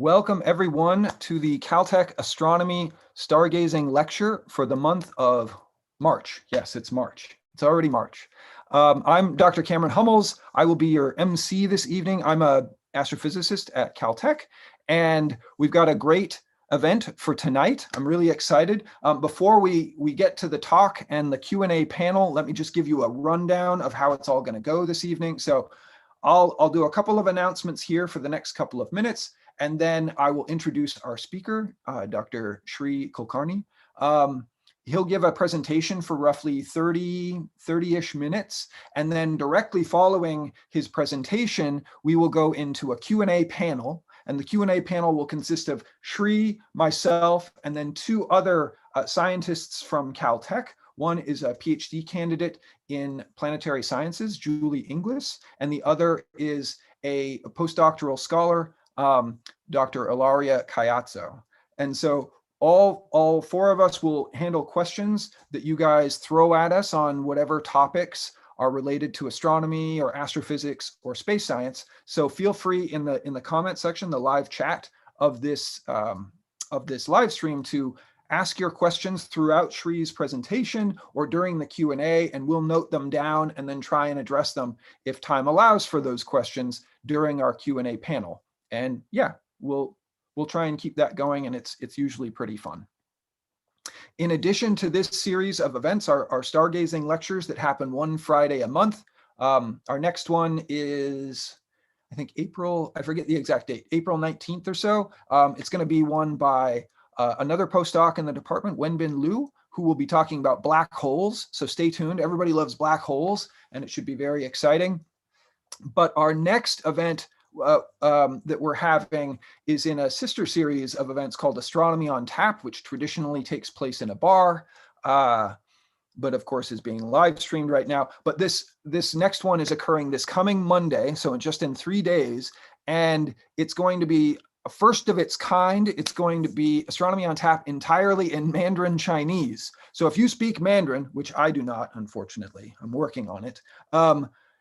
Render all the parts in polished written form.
Welcome everyone to the Caltech Astronomy Stargazing Lecture for the month of March. Yes, it's March. It's already March. I'm Dr. Cameron Hummels. I will be your MC this evening. I'm an astrophysicist at Caltech, and we've got a great event for tonight. I'm really excited. Before we get to the talk and the Q&A panel, let me just give you a rundown of how it's all going to go this evening. So I'll do a couple of announcements here for the next couple of minutes, and then I will introduce our speaker, Dr. Shri Kulkarni. He'll give a presentation for roughly 30-ish minutes, and then directly following his presentation, we will go into a Q&A panel, and the Q&A panel will consist of Shri, myself, and then two other scientists from Caltech. One is a PhD candidate in planetary sciences, Julie Inglis, and the other is a postdoctoral scholar, Dr. Ilaria Caiazzo. And so all four of us will handle questions that you guys throw at us on whatever topics are related to astronomy or astrophysics or space science. So feel free in the comment section, the live chat of this live stream, to ask your questions throughout Shri's presentation or during the Q&A, and we'll note them down and then try and address them if time allows for those questions during our Q&A panel. And yeah, we'll try and keep that going, and it's usually pretty fun. In addition to this series of events, our stargazing lectures that happen one Friday a month. Our next one is, I think April, I forget the exact date, April 19th or so. It's going to be one by another postdoc in the department, Wenbin Liu, who will be talking about black holes. So stay tuned. Everybody loves black holes, and it should be very exciting. But our next event that we're having is in a sister series of events called Astronomy on Tap, which traditionally takes place in a bar, but of course is being live streamed right now. But this next one is occurring this coming Monday, so just in 3 days, and it's going to be a first of its kind. It's going to be Astronomy on Tap entirely in Mandarin Chinese. So if you speak Mandarin, which I do not, unfortunately, I'm working on it.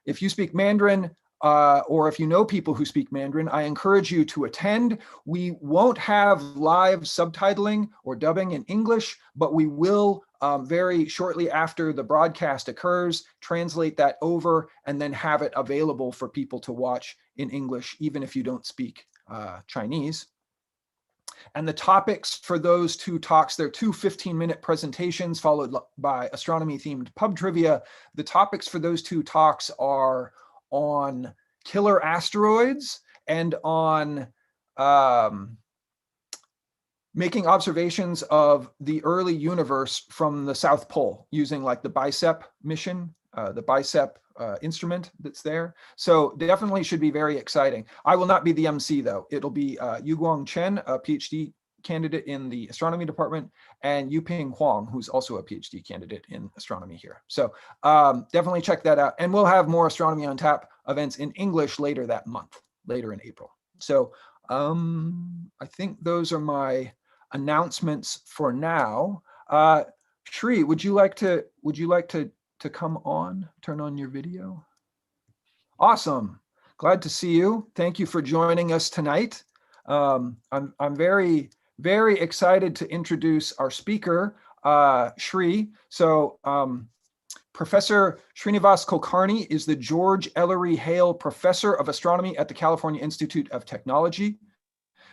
If you speak Mandarin, or if you know people who speak Mandarin, I encourage you to attend. We won't have live subtitling or dubbing in English, but we will very shortly after the broadcast occurs, translate that over and then have it available for people to watch in English, even if you don't speak Chinese. And the topics for those two talks, they're two 15-minute presentations followed by astronomy-themed pub trivia. The topics for those two talks are on killer asteroids and on making observations of the early universe from the South Pole using like the BICEP mission, the BICEP instrument that's there. So definitely should be very exciting. I will not be the MC though. It'll be Yuguang Chen, a PhD candidate in the astronomy department, and Yuping Huang, who's also a PhD candidate in astronomy here. So definitely check that out. And we'll have more Astronomy on Tap events in English later that month, later in April. So I think those are my announcements for now. Shri, would you like to come on, turn on your video? Awesome. Glad to see you. Thank you for joining us tonight. I'm very excited to introduce our speaker, Shri. So Professor Srinivas Kulkarni is the George Ellery Hale Professor of Astronomy at the California Institute of Technology.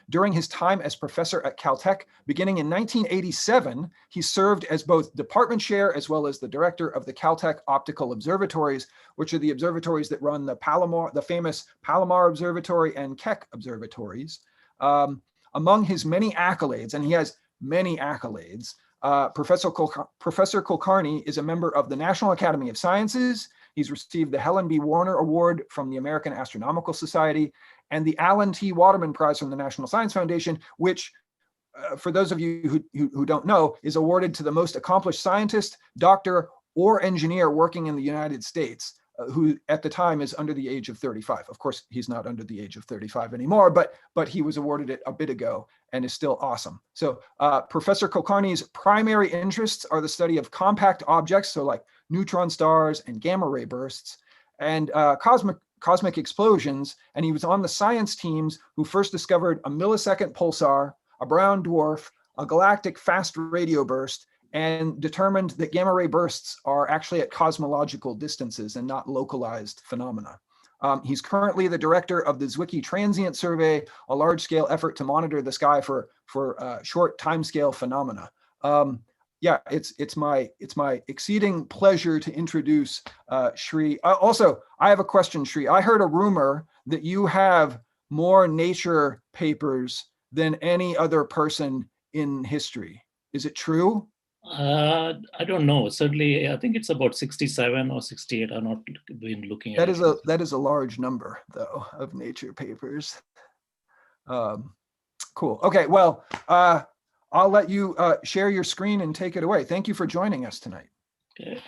During his time as professor at Caltech, beginning in 1987, he served as both department chair as well as the director of the Caltech Optical Observatories, which are the observatories that run the famous Palomar Observatory and Keck observatories. Among his many accolades, and he has many accolades, Professor Kulkarni is a member of the National Academy of Sciences. He's received the Helen B. Warner Award from the American Astronomical Society and the Alan T. Waterman Prize from the National Science Foundation, which, for those of you who don't know, is awarded to the most accomplished scientist, doctor, or engineer working in the United States, who at the time is under the age of 35. Of course, he's not under the age of 35 anymore, but he was awarded it a bit ago and is still awesome. So Professor Kulkarni's primary interests are the study of compact objects, so like neutron stars and gamma ray bursts, and cosmic explosions, and he was on the science teams who first discovered a millisecond pulsar, a brown dwarf, a galactic fast radio burst, and determined that gamma ray bursts are actually at cosmological distances and not localized phenomena. He's currently the director of the Zwicky Transient Survey, a large-scale effort to monitor the sky for short timescale phenomena. Yeah, it's my exceeding pleasure to introduce Shri. Also, I have a question, Shri. I heard a rumor that you have more Nature papers than any other person in history. Is it true? I don't know. Certainly, I think it's about 67 or 68. I've not been looking at it. That is a large number, though, of Nature papers. Cool. Okay. Well, I'll let you share your screen and take it away. Thank you for joining us tonight. Okay.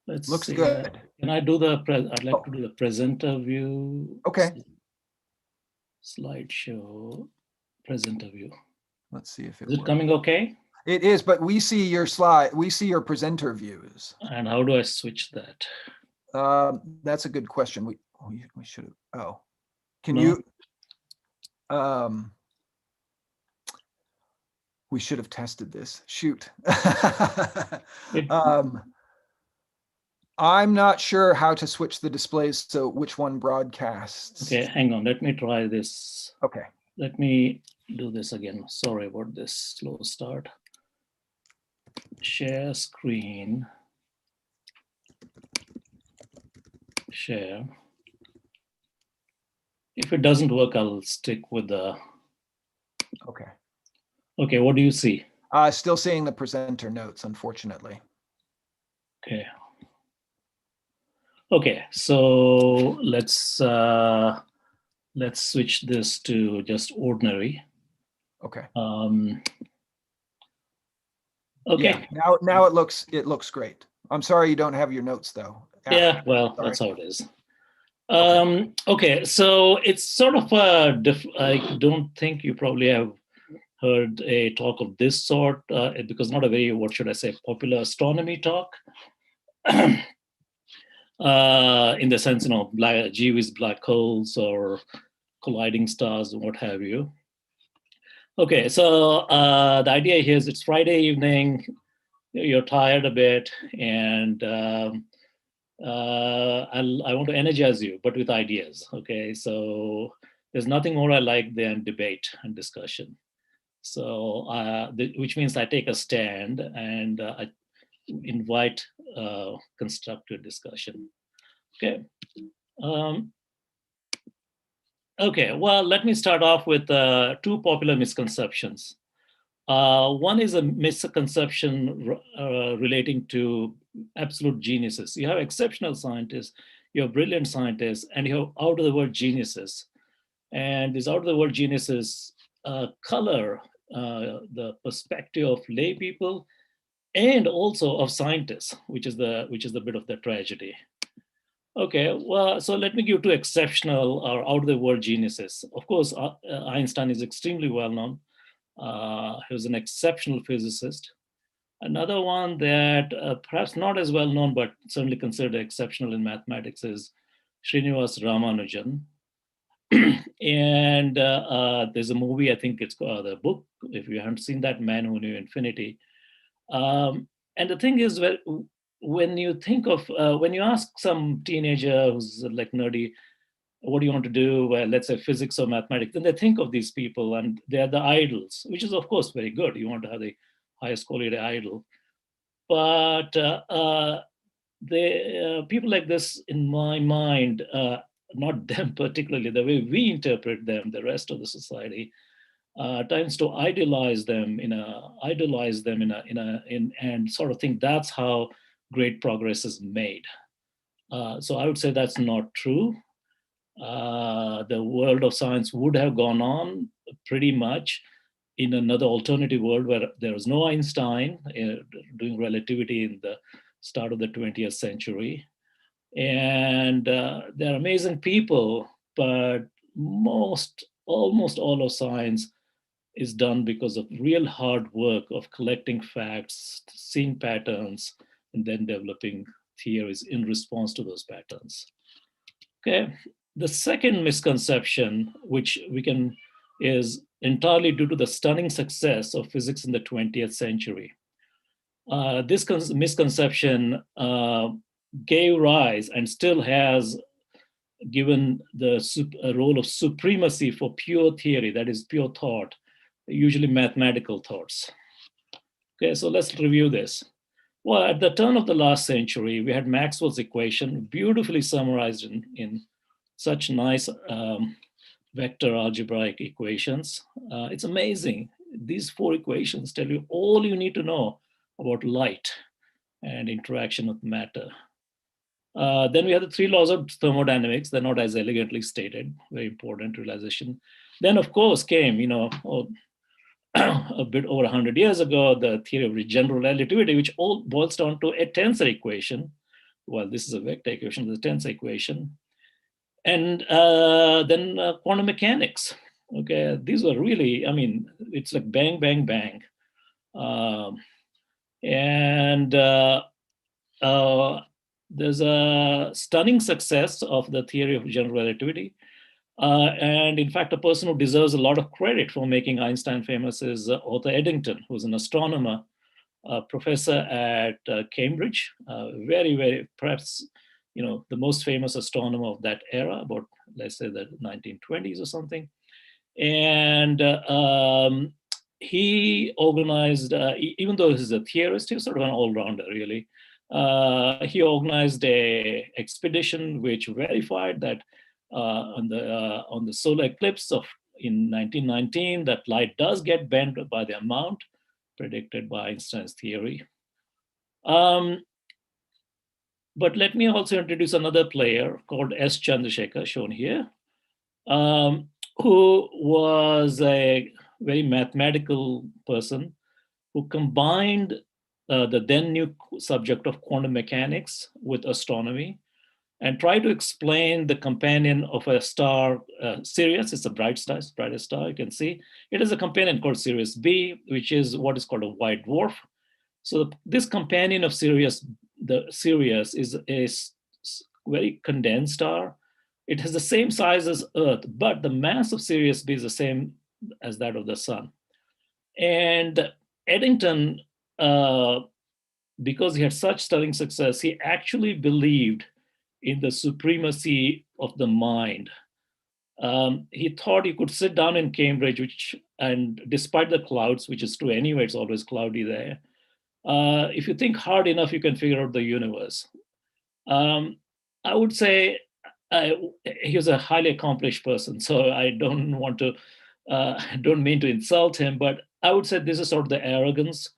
Looks good. Can I do the? I'd like to do the presenter view. Okay. Slideshow, presenter view. Let's see if is it coming okay? It is, but we see your slide. We see your presenter views. And how do I switch that? That's a good question. We should have. Oh, can you? We should have tested this. Shoot. I'm not sure how to switch the displays, so which one broadcasts. Okay, hang on. Let me try this. Okay. Let me do this again. Sorry about this slow start. Share screen. Share. If it doesn't work, I'll stick with the. Okay. Okay, what do you see? Still seeing the presenter notes, unfortunately. Okay. Okay, so let's switch this to just ordinary. Okay. Okay. Yeah, now it looks great. I'm sorry you don't have your notes though. Yeah, well, that's how it is. Okay, so it's sort of I don't think you probably have heard a talk of this sort because not a very, what should I say, popular astronomy talk. In the sense, GeeWee's black holes or colliding stars and what have you. Okay, so the idea here is it's Friday evening, you're tired a bit, and I want to energize you, but with ideas. Okay, so there's nothing more I like than debate and discussion. So, which means I take a stand and I invite constructive discussion. Okay. Okay, well, let me start off with two popular misconceptions. One is a misconception relating to absolute geniuses. You have exceptional scientists, you have brilliant scientists, and you have out-of-the-world geniuses. And these out-of-the-world geniuses color the perspective of lay people and also of scientists, which is the bit of the tragedy. Okay, well, so let me give two exceptional or out-of-the-world geniuses. Of course, Einstein is extremely well known. He was an exceptional physicist. Another one that perhaps not as well known, but certainly considered exceptional in mathematics is Srinivas Ramanujan. And there's a movie, I think it's called the book, if you haven't seen that, Man Who Knew Infinity. And the thing is, when you think of, when you ask some teenager who's like nerdy, what do you want to do? Well, let's say physics or mathematics, then they think of these people and they're the idols, which is of course very good. You want to have the highest quality idol. But people like this, in my mind, not them particularly, the way we interpret them, the rest of the society, tends to idolize them and sort of think that's how great progress is made. So I would say that's not true. The world of science would have gone on pretty much in another alternative world where there was no Einstein doing relativity in the start of the 20th century. And they're amazing people, but almost all of science is done because of real hard work of collecting facts, seeing patterns, and then developing theories in response to those patterns. Okay. The second misconception, which is entirely due to the stunning success of physics in the 20th century. This misconception gave rise and still has given the role of supremacy for pure theory, that is pure thought, usually mathematical thoughts. Okay, so let's review this. Well, at the turn of the last century, we had Maxwell's equation beautifully summarized in such nice vector algebraic equations. It's amazing. These 4 equations tell you all you need to know about light and interaction with matter. Then we have the 3 laws of thermodynamics. They're not as elegantly stated, very important realization. Then of course came, a bit over 100 years ago, the theory of general relativity, which all boils down to a tensor equation. Well, this is a vector equation, the tensor equation. And then quantum mechanics. Okay, these were really, it's like bang, bang, bang. There's a stunning success of the theory of general relativity. And in fact, a person who deserves a lot of credit for making Einstein famous is Arthur Eddington, who's an astronomer, professor at Cambridge, very, very, perhaps, the most famous astronomer of that era, about, let's say, the 1920s or something. And he organized, even though he's a theorist, he was sort of an all-rounder, really. He organized a expedition which verified that on the solar eclipse in 1919, that light does get bent by the amount predicted by Einstein's theory. But let me also introduce another player called S. Chandrasekhar, shown here, who was a very mathematical person who combined the then new subject of quantum mechanics with astronomy and tried to explain the companion of a star, Sirius. It's a bright star, it's the brightest star, you can see. It is a companion called Sirius B, which is what is called a white dwarf. So this companion of Sirius, the Sirius, is a very condensed star. It has the same size as Earth, but the mass of Sirius B is the same as that of the sun. And Eddington, because he had such stunning success, he actually believed in the supremacy of the mind. He thought he could sit down in Cambridge, and despite the clouds, which is true anyway, it's always cloudy there. If you think hard enough, you can figure out the universe. I would say he was a highly accomplished person, so I don't mean to insult him, but I would say this is sort of the arrogance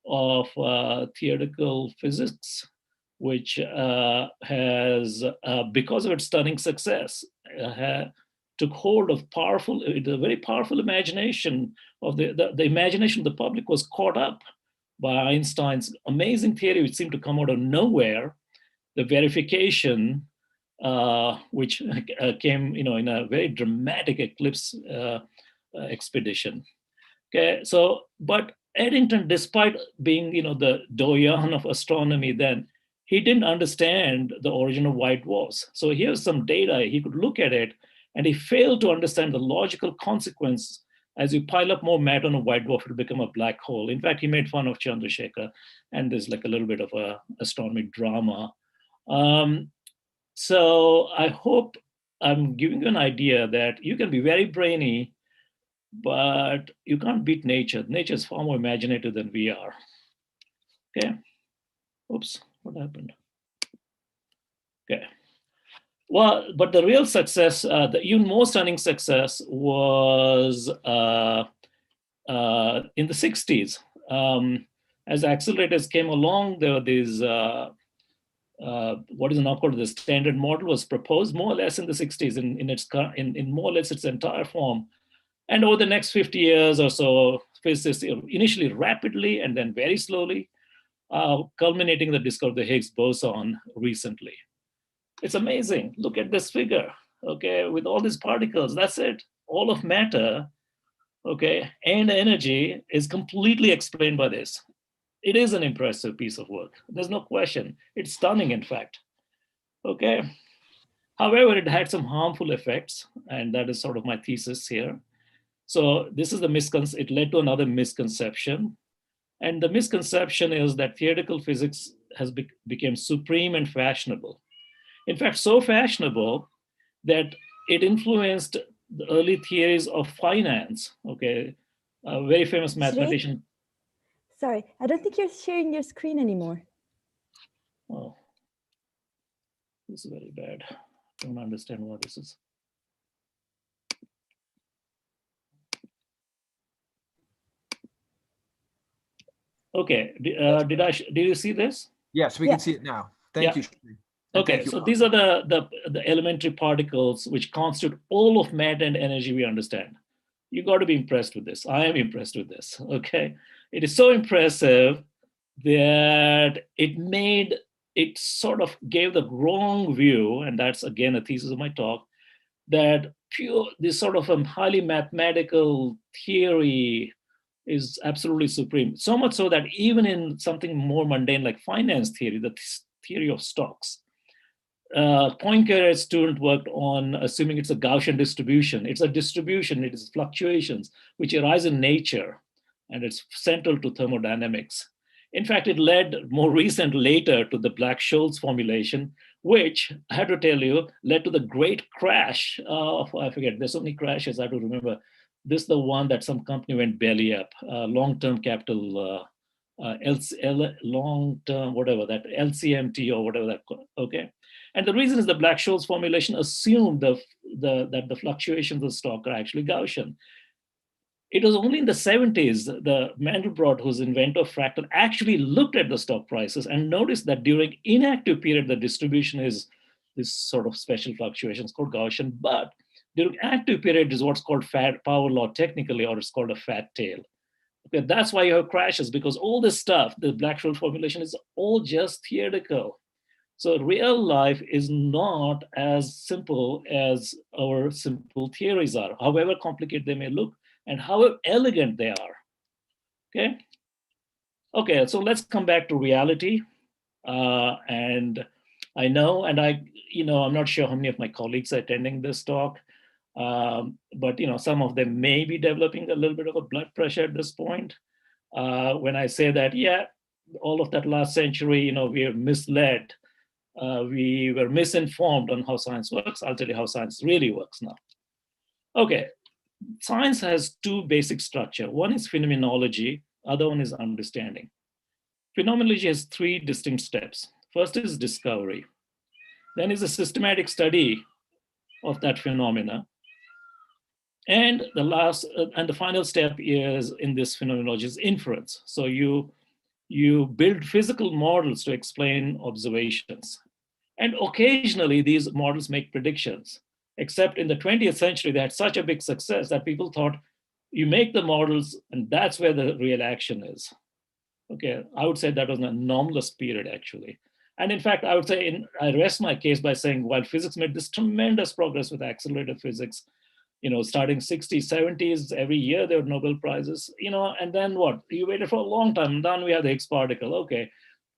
of theoretical physics, which has, because of its stunning success, took hold of the very powerful imagination of the imagination of the public was caught up by Einstein's amazing theory, which seemed to come out of nowhere, the verification, which came, in a very dramatic eclipse expedition. Okay, so, but Eddington, despite being, the doyen of astronomy then, he didn't understand the origin of white dwarfs. So here's some data, he could look at it, and he failed to understand the logical consequence. As you pile up more matter on a white dwarf, it'll become a black hole. In fact, he made fun of Chandrasekhar, and there's like a little bit of a astronomy drama. So I hope I'm giving you an idea that you can be very brainy, but you can't beat nature. Nature is far more imaginative than we are. Okay. Oops, what happened? Okay. Well, but the real success, the even more stunning success was in the 60s. As accelerators came along, there were these, what is now called the standard model was proposed more or less in the 60s in more or less its entire form. And over the next 50 years or so, physicists initially rapidly and then very slowly, culminating in the discovery of the Higgs boson recently. It's amazing. Look at this figure, okay, with all these particles. That's it. All of matter okay, and energy is completely explained by this. It is an impressive piece of work. There's no question. It's stunning, in fact. Okay. However, it had some harmful effects, and that is sort of my thesis here. So this is it led to another misconception. And the misconception is that theoretical physics has become supreme and fashionable. In fact, so fashionable that it influenced the early theories of finance. Okay, a very famous Shri? mathematician. Sorry, I don't think you're sharing your screen anymore. Oh, this is very bad. I don't understand what this is. Okay, did you see this? Yes, we can see it now. Thank you. Shri. And Okay, thank you. so these are the elementary particles which constitute all of matter and energy we understand. You got to be impressed with this. I am impressed with this. Okay, it is so impressive that it sort of gave the wrong view, and that's again a thesis of my talk, that this sort of a highly mathematical theory is absolutely supreme. So much so that even in something more mundane like finance theory, the theory of stocks, Poincaré student worked on assuming it's a Gaussian distribution. It's a distribution, it is fluctuations which arise in nature, and it's central to thermodynamics. In fact, it led later to the Black-Scholes formulation, which I had to tell you led to the great crash of, I forget, there's so many crashes, I have to remember. This is the one that some company went belly up, long-term capital, long-term, whatever that, LCMT or whatever that, okay? And the reason is the Black-Scholes formulation assumed that the fluctuations of stock are actually Gaussian. It was only in the 70s, the Mandelbrot, who's inventor of fractal, actually looked at the stock prices and noticed that during inactive period, the distribution is this sort of special fluctuations called Gaussian, but during active period is what's called fat power law technically, or it's called a fat tail. Okay, that's why you have crashes, because all this stuff, the Black-Scholes formulation is all just theoretical. So real life is not as simple as our simple theories are, however complicated they may look and however elegant they are. Okay. Okay, so let's come back to reality. And I know, and I'm not sure how many of my colleagues are attending this talk, but some of them may be developing a little bit of a blood pressure at this point. When I say that, yeah, all of that last century, we are misled. We were misinformed on how science works. I'll tell you how science really works now. Okay, science has two basic structure. One is phenomenology, other one is understanding. Phenomenology has three distinct steps. First is discovery. Then is a systematic study of that phenomena. And the final step is in this phenomenology is inference. So you build physical models to explain observations. And occasionally these models make predictions, except in the 20th century, they had such a big success that people thought you make the models and that's where the real action is. Okay, I would say that was an anomalous period actually. And in fact, I would say, I rest my case by saying while physics made this tremendous progress with accelerated physics, starting 60s, 70s, every year there were Nobel Prizes, and then what? You waited for a long time, and then we have the Higgs particle. Okay,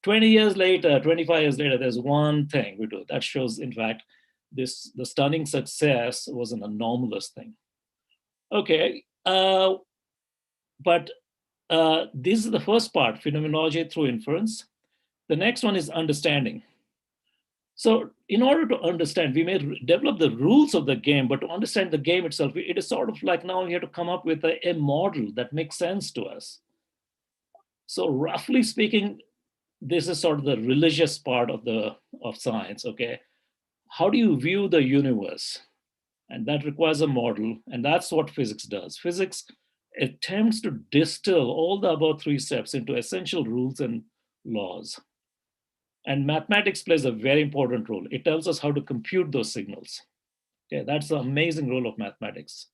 20 years later, 25 years later, there's one thing we do. That shows, in fact, the stunning success was an anomalous thing. Okay, but this is the first part, phenomenology through inference. The next one is understanding. So in order to understand, we may develop the rules of the game, but to understand the game itself, it is sort of like now we have to come up with a model that makes sense to us. So roughly speaking, this is sort of the religious part of science, okay? How do you view the universe? And that requires a model, and that's what physics does. Physics attempts to distill all the above three steps into essential rules and laws. And mathematics plays a very important role. It tells us how to compute those signals. Okay, that's the amazing role of mathematics.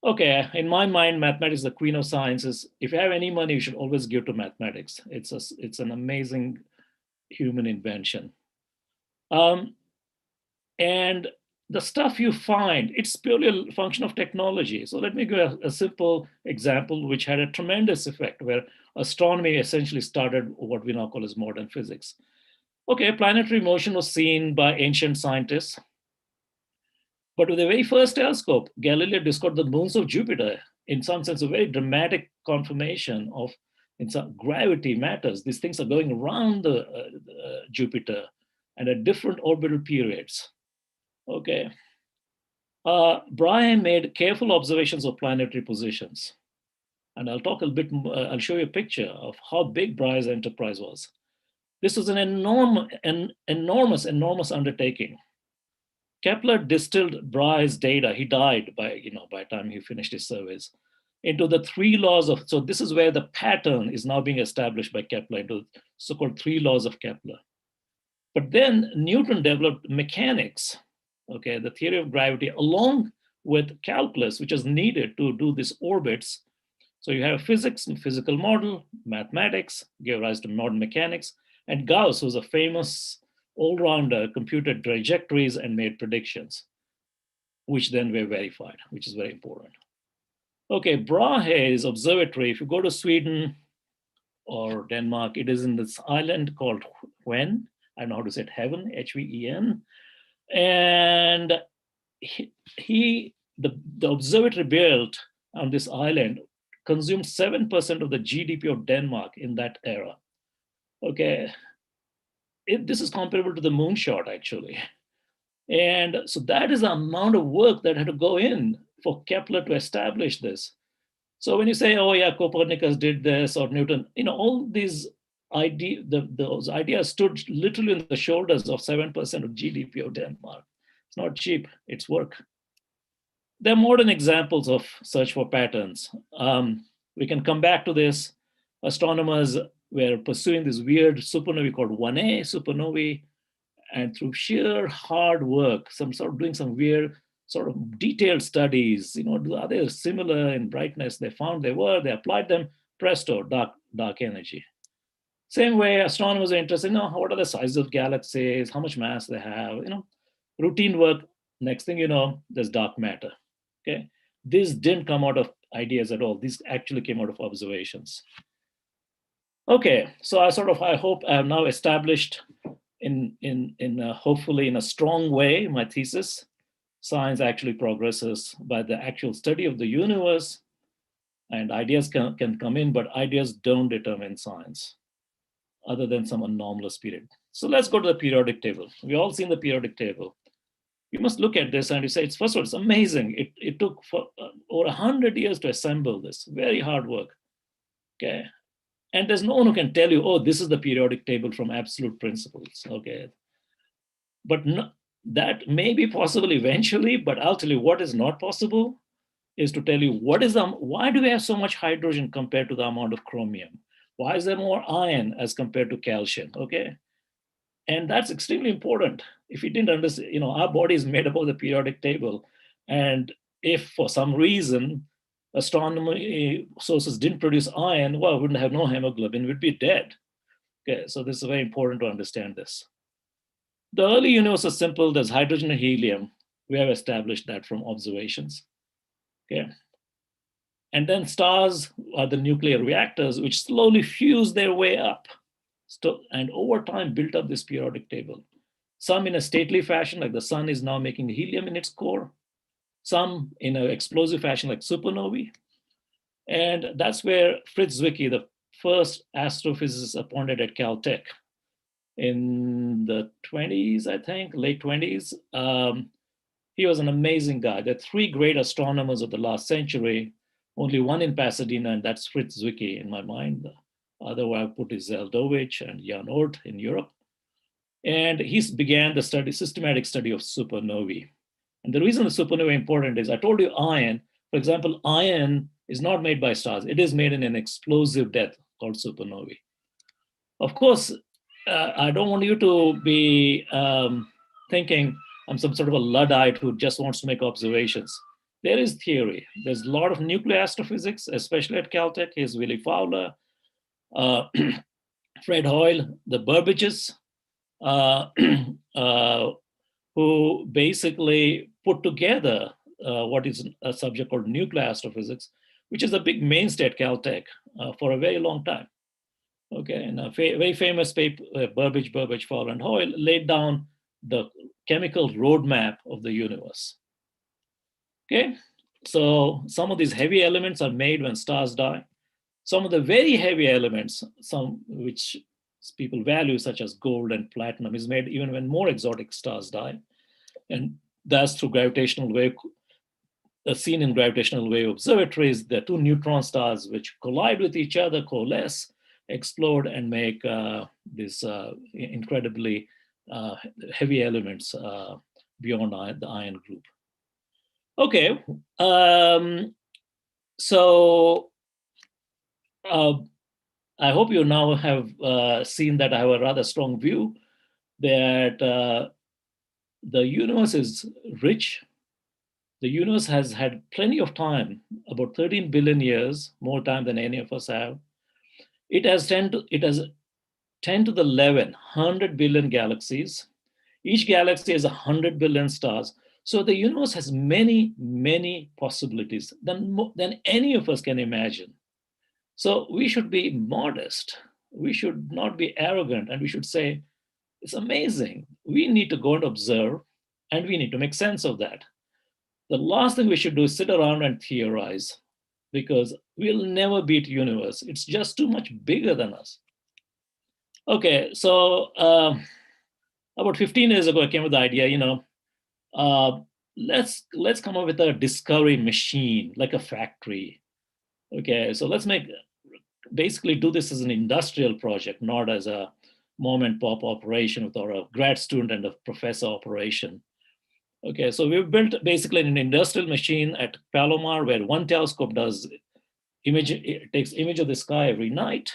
Okay, in my mind, mathematics is the queen of sciences. If you have any money, you should always give to mathematics. It's an amazing human invention. And the stuff you find, it's purely a function of technology. So let me give a simple example which had a tremendous effect, where astronomy essentially started what we now call as modern physics. Okay, planetary motion was seen by ancient scientists. But with the very first telescope, Galileo discovered the moons of Jupiter, in some sense, a very dramatic confirmation of in some gravity matters. These things are going around the Jupiter and at different orbital periods. Okay. Brian made careful observations of planetary positions. And I'll talk a bit more, I'll show you a picture of how big Brahe's enterprise was. This was an enormous undertaking. Kepler distilled Brahe's data. He died by the time he finished his surveys, into the 3 laws of, so this is where the pattern is now being established by Kepler, into so-called 3 laws of Kepler. But then Newton developed mechanics, okay, the theory of gravity, along with calculus, which is needed to do these orbits. So you have physics and physical model, mathematics, gave rise to modern mechanics, and Gauss, who's a famous all-rounder, computed trajectories and made predictions, which then were verified, which is very important. Okay, Brahe's observatory, if you go to Sweden or Denmark, it is in this island called Hven. I don't know how to say it, Heaven, H-V-E-N. And the observatory built on this island consumed 7% of the GDP of Denmark in that era. Okay, this is comparable to the moonshot, actually. And so that is the amount of work that had to go in for Kepler to establish this. So when you say, oh yeah, Copernicus did this, or Newton, all these those ideas stood literally on the shoulders of 7% of GDP of Denmark. It's not cheap, it's work. There are modern examples of search for patterns. We can come back to this. Astronomers were pursuing this weird supernovae called 1A supernovae, and through sheer hard work, doing some weird sort of detailed studies, are they similar in brightness? They found they were, they applied them, presto, dark energy. Same way, astronomers are interested in what are the sizes of galaxies, how much mass they have, routine work. Next thing you know, there's dark matter. Okay, this didn't come out of ideas at all. These actually came out of observations. Okay, so I hope I have now established hopefully in a strong way my thesis. Science actually progresses by the actual study of the universe, and ideas can come in, but ideas don't determine science, other than some anomalous period. So let's go to the periodic table. We've all seen the periodic table. You must look at this and you say, first of all, it's amazing. It took for over 100 years to assemble this, very hard work. Okay. And there's no one who can tell you, oh, this is the periodic table from absolute principles. Okay. But that may be possible eventually, but I'll tell you what is not possible is to tell you why do we have so much hydrogen compared to the amount of chromium? Why is there more iron as compared to calcium? Okay. And that's extremely important. If you didn't understand, our body is made up of the periodic table. And if for some reason astronomy sources didn't produce iron, well, we wouldn't have no hemoglobin, we'd be dead. Okay, so this is very important to understand this. The early universe is simple. There's hydrogen and helium. We have established that from observations. Okay. And then stars are the nuclear reactors, which slowly fuse their way up. And over time built up this periodic table. Some in a stately fashion, like the sun is now making helium in its core. Some in an explosive fashion, like supernovae. And that's where Fritz Zwicky, the first astrophysicist appointed at Caltech in the 20s, I think, late 20s. He was an amazing guy. There are 3 great astronomers of the last century, only one in Pasadena, and that's Fritz Zwicky in my mind. The other one I put is Zeldovich and Jan Oort in Europe. And he began the systematic study of supernovae. And the reason the supernovae is important is I told you iron, for example, iron is not made by stars. It is made in an explosive death called supernovae. Of course, I don't want you to be thinking I'm some sort of a Luddite who just wants to make observations. There is theory. There's a lot of nuclear astrophysics, especially at Caltech. Here's Willie Fowler, Fred Hoyle, the Burbages, who who basically put together what is a subject called nuclear astrophysics, which is a big mainstay at Caltech for a very long time. Okay, and a very famous paper, Burbage, Fowler, and Hoyle laid down the chemical roadmap of the universe. Okay, so some of these heavy elements are made when stars die. Some of the very heavy elements, some which people value, such as gold and platinum, is made even when more exotic stars die. And that's through gravitational wave, seen in gravitational wave observatories. There are two neutron stars which collide with each other, coalesce, explode, and make these incredibly heavy elements beyond the iron group. Okay, so I hope you now have seen that I have a rather strong view that the universe is rich. The universe has had plenty of time, about 13 billion years, more time than any of us have. It has 10 to the 11, 100 billion galaxies. Each galaxy has 100 billion stars. So the universe has many, many possibilities than any of us can imagine. So we should be modest. We should not be arrogant, and we should say, it's amazing. We need to go and observe, and we need to make sense of that. The last thing we should do is sit around and theorize, because we'll never beat the universe. It's just too much bigger than us. Okay, so about 15 years ago, I came with the idea, let's come up with a discovery machine, like a factory. Okay, so let's basically do this as an industrial project, not as a mom and pop operation or a grad student and a professor operation. Okay, so we've built basically an industrial machine at Palomar, where one telescope takes image of the sky every night.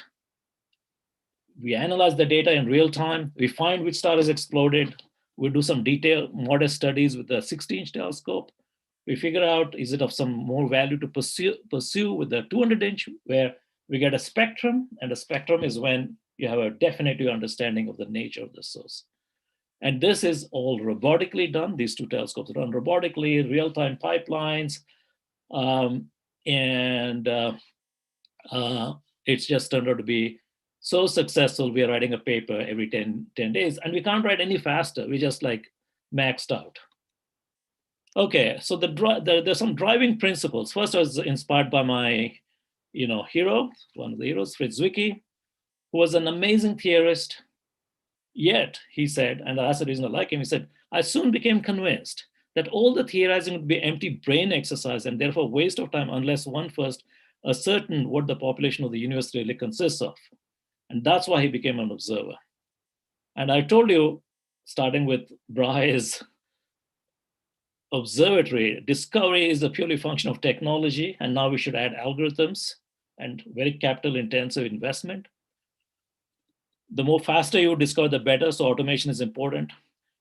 We analyze the data in real time. We find which star has exploded. We do some detailed, modest studies with the 60-inch telescope. We figure out, is it of some more value to pursue with the 200-inch, where we get a spectrum, and a spectrum is when you have a definitive understanding of the nature of the source. And this is all robotically done. These two telescopes run robotically, real-time pipelines, it's just turned out to be so successful. We are writing a paper every 10 days, and we can't write any faster. We just maxed out. Okay, so there's some driving principles. First, I was inspired by my hero, one of the heroes, Fritz Zwicky, who was an amazing theorist. Yet, he said, and that's the reason I like him, he said, I soon became convinced that all the theorizing would be empty brain exercise and therefore waste of time unless one first ascertained what the population of the universe really consists of. And that's why he became an observer. And I told you, starting with Brahe's observatory, discovery is a purely function of technology, and now we should add algorithms and very capital intensive investment. The more faster you discover, the better, so automation is important.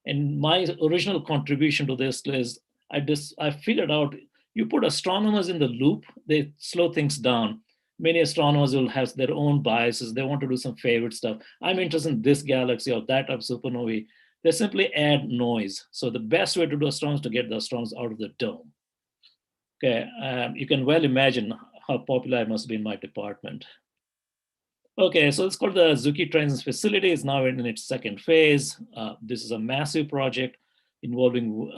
And my original contribution to this is I figured out, you put astronomers in the loop, they slow things down. Many astronomers will have their own biases. They want to do some favorite stuff. I'm interested in this galaxy or that type of supernovae. They simply add noise. So the best way to do astronomy is to get the astronomers out of the dome. Okay, you can well imagine how popular I must be in my department. Okay, so it's called the Zwicky Transit Facility. It's now in its second phase. This is a massive project involving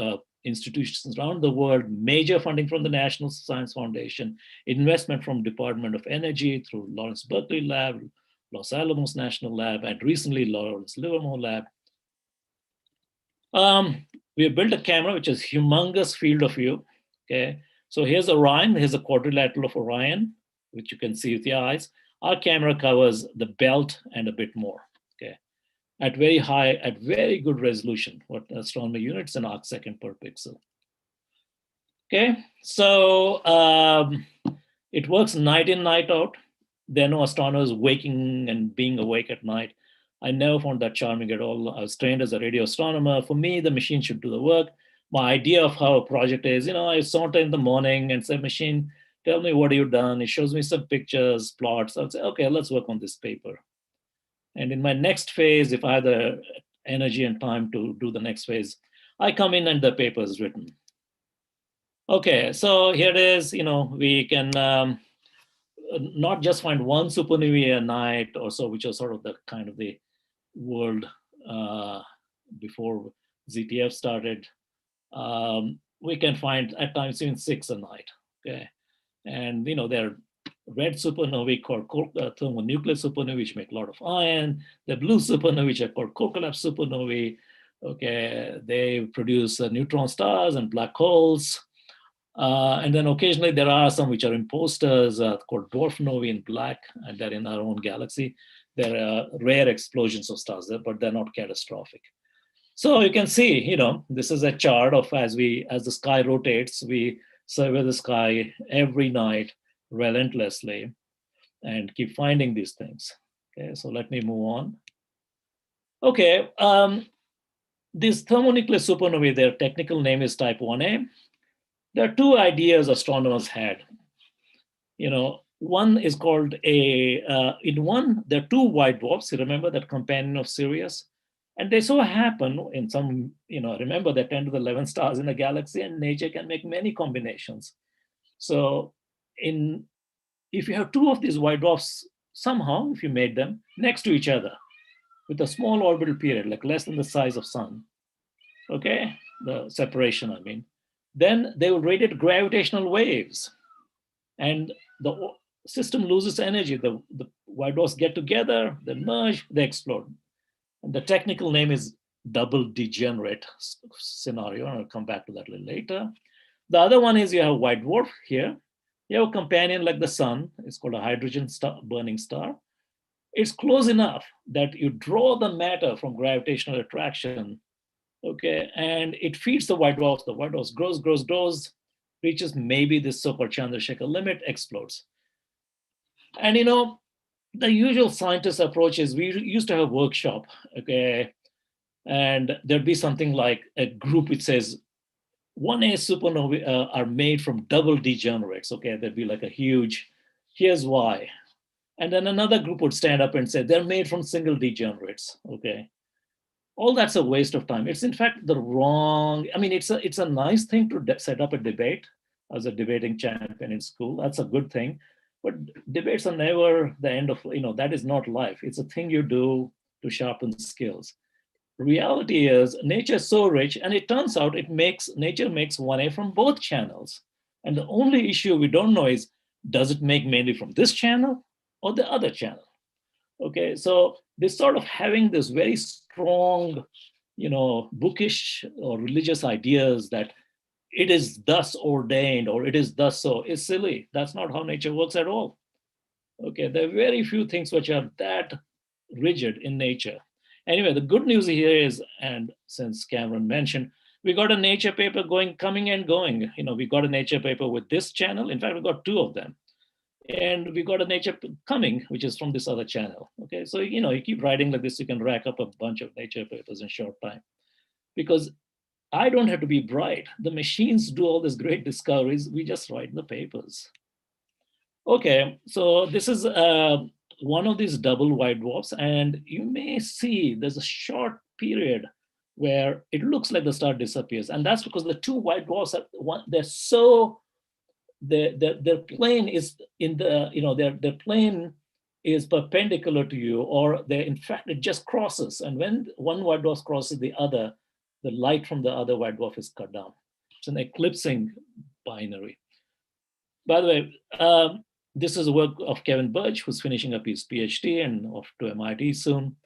institutions around the world, major funding from the National Science Foundation, investment from Department of Energy through Lawrence Berkeley Lab, Los Alamos National Lab, and recently Lawrence Livermore Lab. We have built a camera which is humongous field of view. Okay, so here's Orion. Here's a quadrilateral of Orion, which you can see with your eyes. Our camera covers the belt and a bit more. Okay, at very good resolution, what astronomy units, an arcsecond per pixel. Okay, so it works night in, night out. There are no astronomers waking and being awake at night. I never found that charming at all. I was trained as a radio astronomer. For me, the machine should do the work. My idea of how a project is, I saunter in the morning and say, machine, tell me what you've done. It shows me some pictures, plots. I'll say, okay, let's work on this paper. And in my next phase, if I have the energy and time to do the next phase, I come in and the paper is written. Okay, so here it is. We can not just find one supernovae a night or so, which was sort of the kind of the world before ZTF started. We can find at times even 6 a night. Okay, and there are red supernovae called thermonuclear supernovae, which make a lot of iron. The blue supernovae, which are called core collapse supernovae. Okay, they produce neutron stars and black holes. And then occasionally there are some which are imposters called dwarf novae in black, and they're in our own galaxy. There are rare explosions of stars there, but they're not catastrophic. So you can see, this is a chart of as the sky rotates, we survey the sky every night relentlessly and keep finding these things. Okay, so let me move on. Okay, these thermonuclear supernovae, their technical name is type 1a. There are 2 ideas astronomers had. One is called in one, there are 2 white dwarfs. You remember that companion of Sirius? And they so happen in some, remember there are 10 to the 11 stars in a galaxy, and nature can make many combinations. So if you have 2 of these white dwarfs, somehow, if you made them next to each other with a small orbital period, like less than the size of sun, okay, the separation, I mean, then they will radiate gravitational waves, and the system loses energy. The white dwarfs get together, they merge, they explode. And the technical name is double degenerate scenario, and I'll come back to that a little later. The other one is you have a white dwarf here. You have a companion like the sun. It's called a hydrogen star, burning star. It's close enough that you draw the matter from gravitational attraction, okay, and it feeds the white dwarfs. The white dwarfs grows, reaches maybe this so-called Chandrasekhar limit, explodes. And the usual scientist approach is we used to have a workshop, okay, and there'd be something like a group which says 1A supernovae are made from double degenerates, okay, there'd be like a huge, here's why. And then another group would stand up and say they're made from single degenerates, okay. All that's a waste of time. It's in fact the wrong, I mean, it's a nice thing to set up a debate as a debating champion in school. That's a good thing. But debates are never the end of, that is not life. It's a thing you do to sharpen skills. Reality is nature is so rich, and it turns out nature makes 1A from both channels. And the only issue we don't know is, does it make mainly from this channel or the other channel? Okay, so this sort of having this very strong, bookish or religious ideas that it is thus ordained or it is thus so is silly. That's not how nature works at all. Okay, there are very few things which are that rigid in nature. Anyway, the good news here is, and since Cameron mentioned, we got a nature paper coming and going. We got a nature paper with this channel. In fact, we got 2 of them. And we got a nature coming, which is from this other channel. Okay, so you keep writing like this, you can rack up a bunch of nature papers in short time. Because I don't have to be bright. The machines do all these great discoveries. We just write the papers. Okay, so this is one of these double white dwarfs, and you may see there's a short period where it looks like the star disappears, and that's because the 2 white dwarfs they're so their plane is in the their plane is perpendicular to you, or in fact it just crosses, and when one white dwarf crosses the other, the light from the other white dwarf is cut down. It's an eclipsing binary. By the way, this is a work of Kevin Birch, who's finishing up his PhD and off to MIT soon.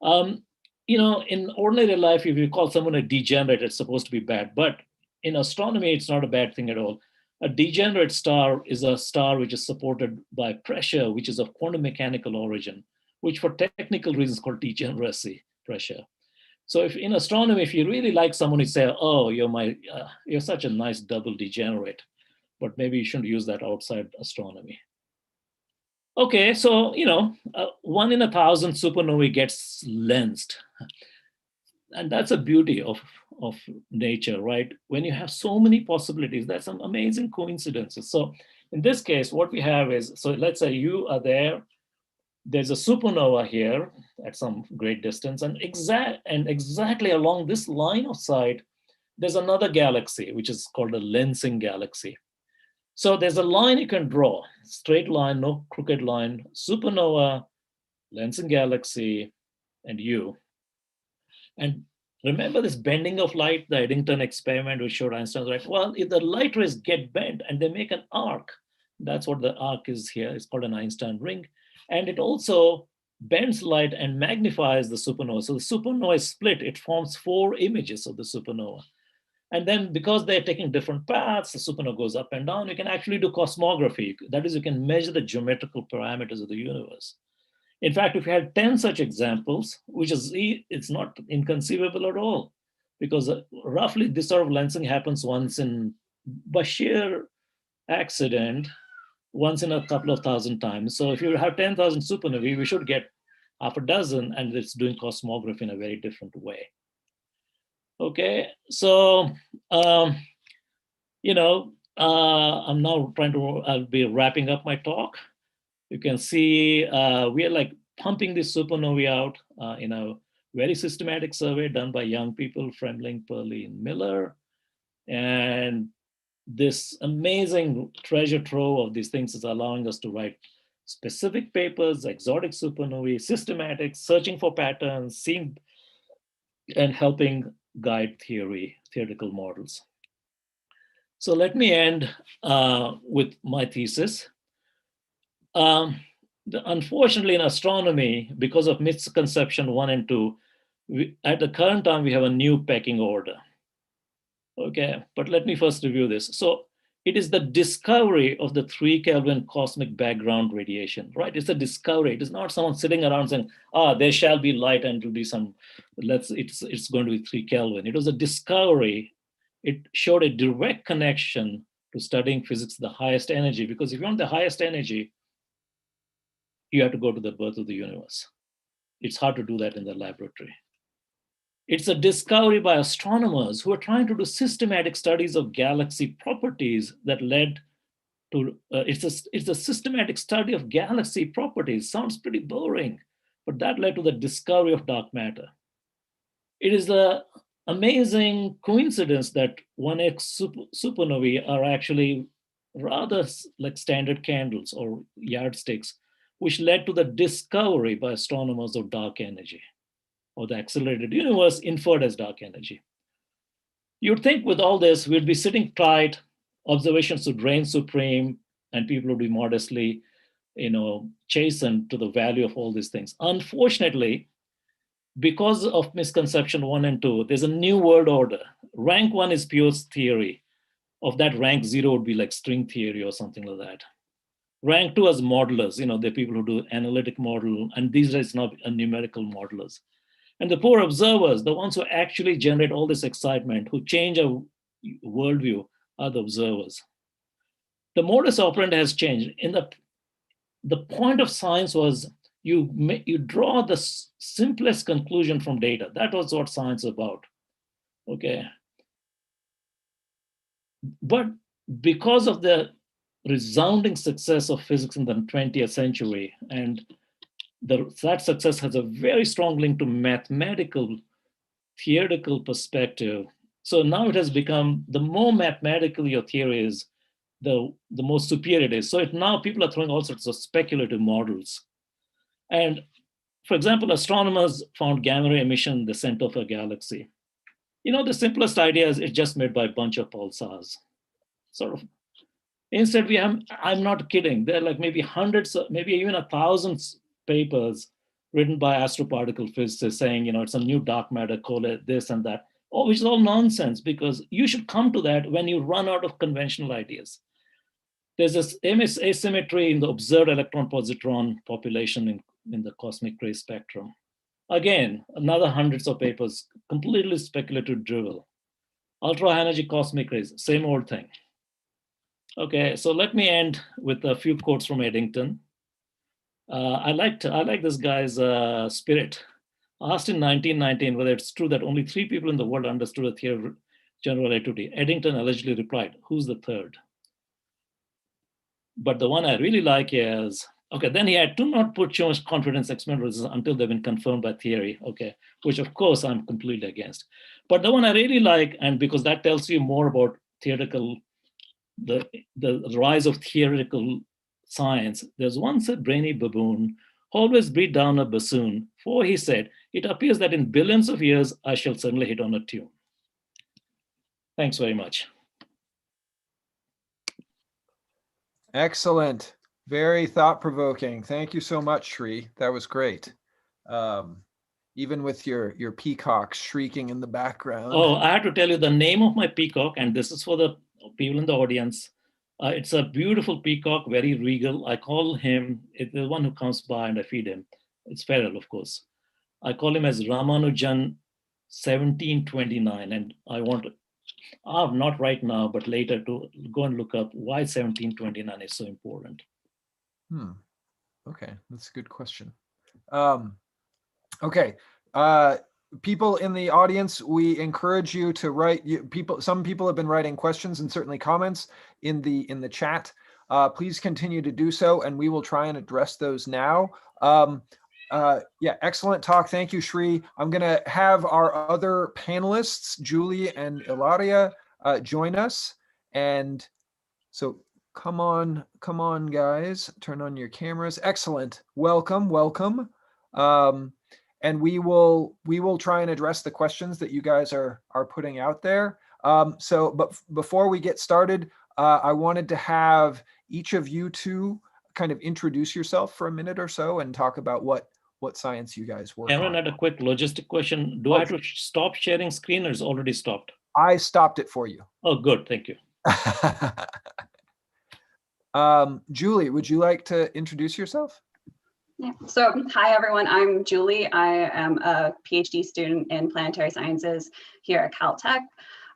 In ordinary life, if you call someone a degenerate, it's supposed to be bad. But in astronomy, it's not a bad thing at all. A degenerate star is a star which is supported by pressure, which is of quantum mechanical origin, which for technical reasons called degeneracy pressure. So if in astronomy, if you really like someone, you say, oh, you're such a nice double degenerate, but maybe you shouldn't use that outside astronomy. Okay, so, 1 in 1,000 supernovae gets lensed. And that's a beauty of nature, right? When you have so many possibilities, there's some amazing coincidences. So in this case, what we have is, so let's say you are there, there's a supernova here at some great distance, and exactly along this line of sight, there's another galaxy, which is called a lensing galaxy. So there's a line you can draw, straight line, no crooked line, supernova, lensing galaxy, and you. And remember this bending of light, the Eddington experiment which showed Einstein's right? Well, if the light rays get bent and they make an arc, that's what the arc is here. It's called an Einstein ring. And it also bends light and magnifies the supernova. So the supernova is split. It forms 4 images of the supernova. And then because they're taking different paths, the supernova goes up and down. You can actually do cosmography. That is, you can measure the geometrical parameters of the universe. In fact, if you had 10 such examples, which is, it's not inconceivable at all, because roughly this sort of lensing happens once in, by sheer accident, once in a couple of thousand times. So if you have 10,000 supernovae, we should get half a dozen, and it's doing cosmography in a very different way. Okay, so, you know, I'm now I'll be wrapping up my talk. You can see we are like pumping this supernovae out in a very systematic survey done by young people, Fremling, Perley, and Miller. And this amazing treasure trove of these things is allowing us to write specific papers, exotic supernovae, systematic, searching for patterns, seeing and helping guide theoretical models. So let me end with my thesis. Unfortunately, in astronomy, because of misconception 1 and 2, at the current time, we have a new pecking order. Okay, but let me first review this. So it is the discovery of the 3 Kelvin cosmic background radiation, right? It's a discovery. It is not someone sitting around saying, there shall be light and it will be some, it's going to be 3 Kelvin. It was a discovery. It showed a direct connection to studying physics, the highest energy, because if you want the highest energy, you have to go to the birth of the universe. It's hard to do that in the laboratory. It's a discovery by astronomers who are trying to do systematic studies of galaxy properties that led to, it's a systematic study of galaxy properties. Sounds pretty boring, but that led to the discovery of dark matter. It is the amazing coincidence that 1X supernovae are actually rather like standard candles or yardsticks, which led to the discovery by astronomers of dark energy, or the accelerated universe inferred as dark energy. You'd think with all this, we'd be sitting tight, observations would reign supreme, and people would be modestly, chastened to the value of all these things. Unfortunately, because of misconception 1 and 2, there's a new world order. Rank 1 is pure theory. Of that, rank 0 would be like string theory or something like that. Rank 2 as modelers, there are people who do analytic model, and these days now numerical modelers. And the poor observers, the ones who actually generate all this excitement, who change our worldview, are the observers. The modus operandi has changed. The point of science was you draw the simplest conclusion from data. That was what science is about. Okay. But because of the resounding success of physics in the 20th century, and that success has a very strong link to mathematical, theoretical perspective. So now it has become, the more mathematical your theory is, the more superior it is. So now people are throwing all sorts of speculative models. And for example, astronomers found gamma ray emission in the center of a galaxy. The simplest idea is it's just made by a bunch of pulsars. Sort of. Instead, I'm not kidding. There are like maybe hundreds, maybe even 1,000 papers written by astroparticle physicists saying, it's a new dark matter, call it this and that, which is all nonsense, because you should come to that when you run out of conventional ideas. There's this asymmetry in the observed electron-positron population in the cosmic ray spectrum. Again, another hundreds of papers, completely speculative drivel. Ultra-high energy cosmic rays, same old thing. Okay, so let me end with a few quotes from Eddington. I like this guy's spirit. Asked in 1919 whether it's true that only 3 people in the world understood the theory of general relativity, Eddington allegedly replied, "Who's the third?" But the one I really like is, Okay, then he had to not put too much confidence experimental results until they've been confirmed by theory, okay, which of course I'm completely against. But the one I really like, and because that tells you more about theoretical, the rise of theoretical science, there's once a brainy baboon always beat down a bassoon, for he said, it appears that in billions of years, I shall certainly hit on a tune. Thanks very much. Excellent. Very thought-provoking. Thank you so much, Shri. That was great. Even with your peacocks shrieking in the background. Oh, I have to tell you the name of my peacock, and this is for the people in the audience. It's a beautiful peacock, very regal. I call him, the one who comes by and I feed him. It's feral, of course. I call him as Ramanujan 1729, and I want to, not right now, but later to go and look up why 1729 is so important. Okay, that's a good question. Okay, people in the audience, we encourage you to write. Some people have been writing questions and certainly comments in the chat. Please continue to do so, and we will try and address those now. Yeah, excellent talk. Thank you, Shri. I'm going to have our other panelists, Julie and Ilaria, join us. And so come on, guys. Turn on your cameras. Excellent. Welcome. And we will try and address the questions that you guys are putting out there. But before we get started, I wanted to have each of you two kind of introduce yourself for a minute or so and talk about what science you guys work Cameron on. had a quick logistic question. Do I have to stop sharing screen, or is it already stopped? I stopped it for you. Oh, good. Thank you. Julie, would you like to introduce yourself? Yeah. So, hi everyone, I'm Julie. I am a PhD student in planetary sciences here at Caltech.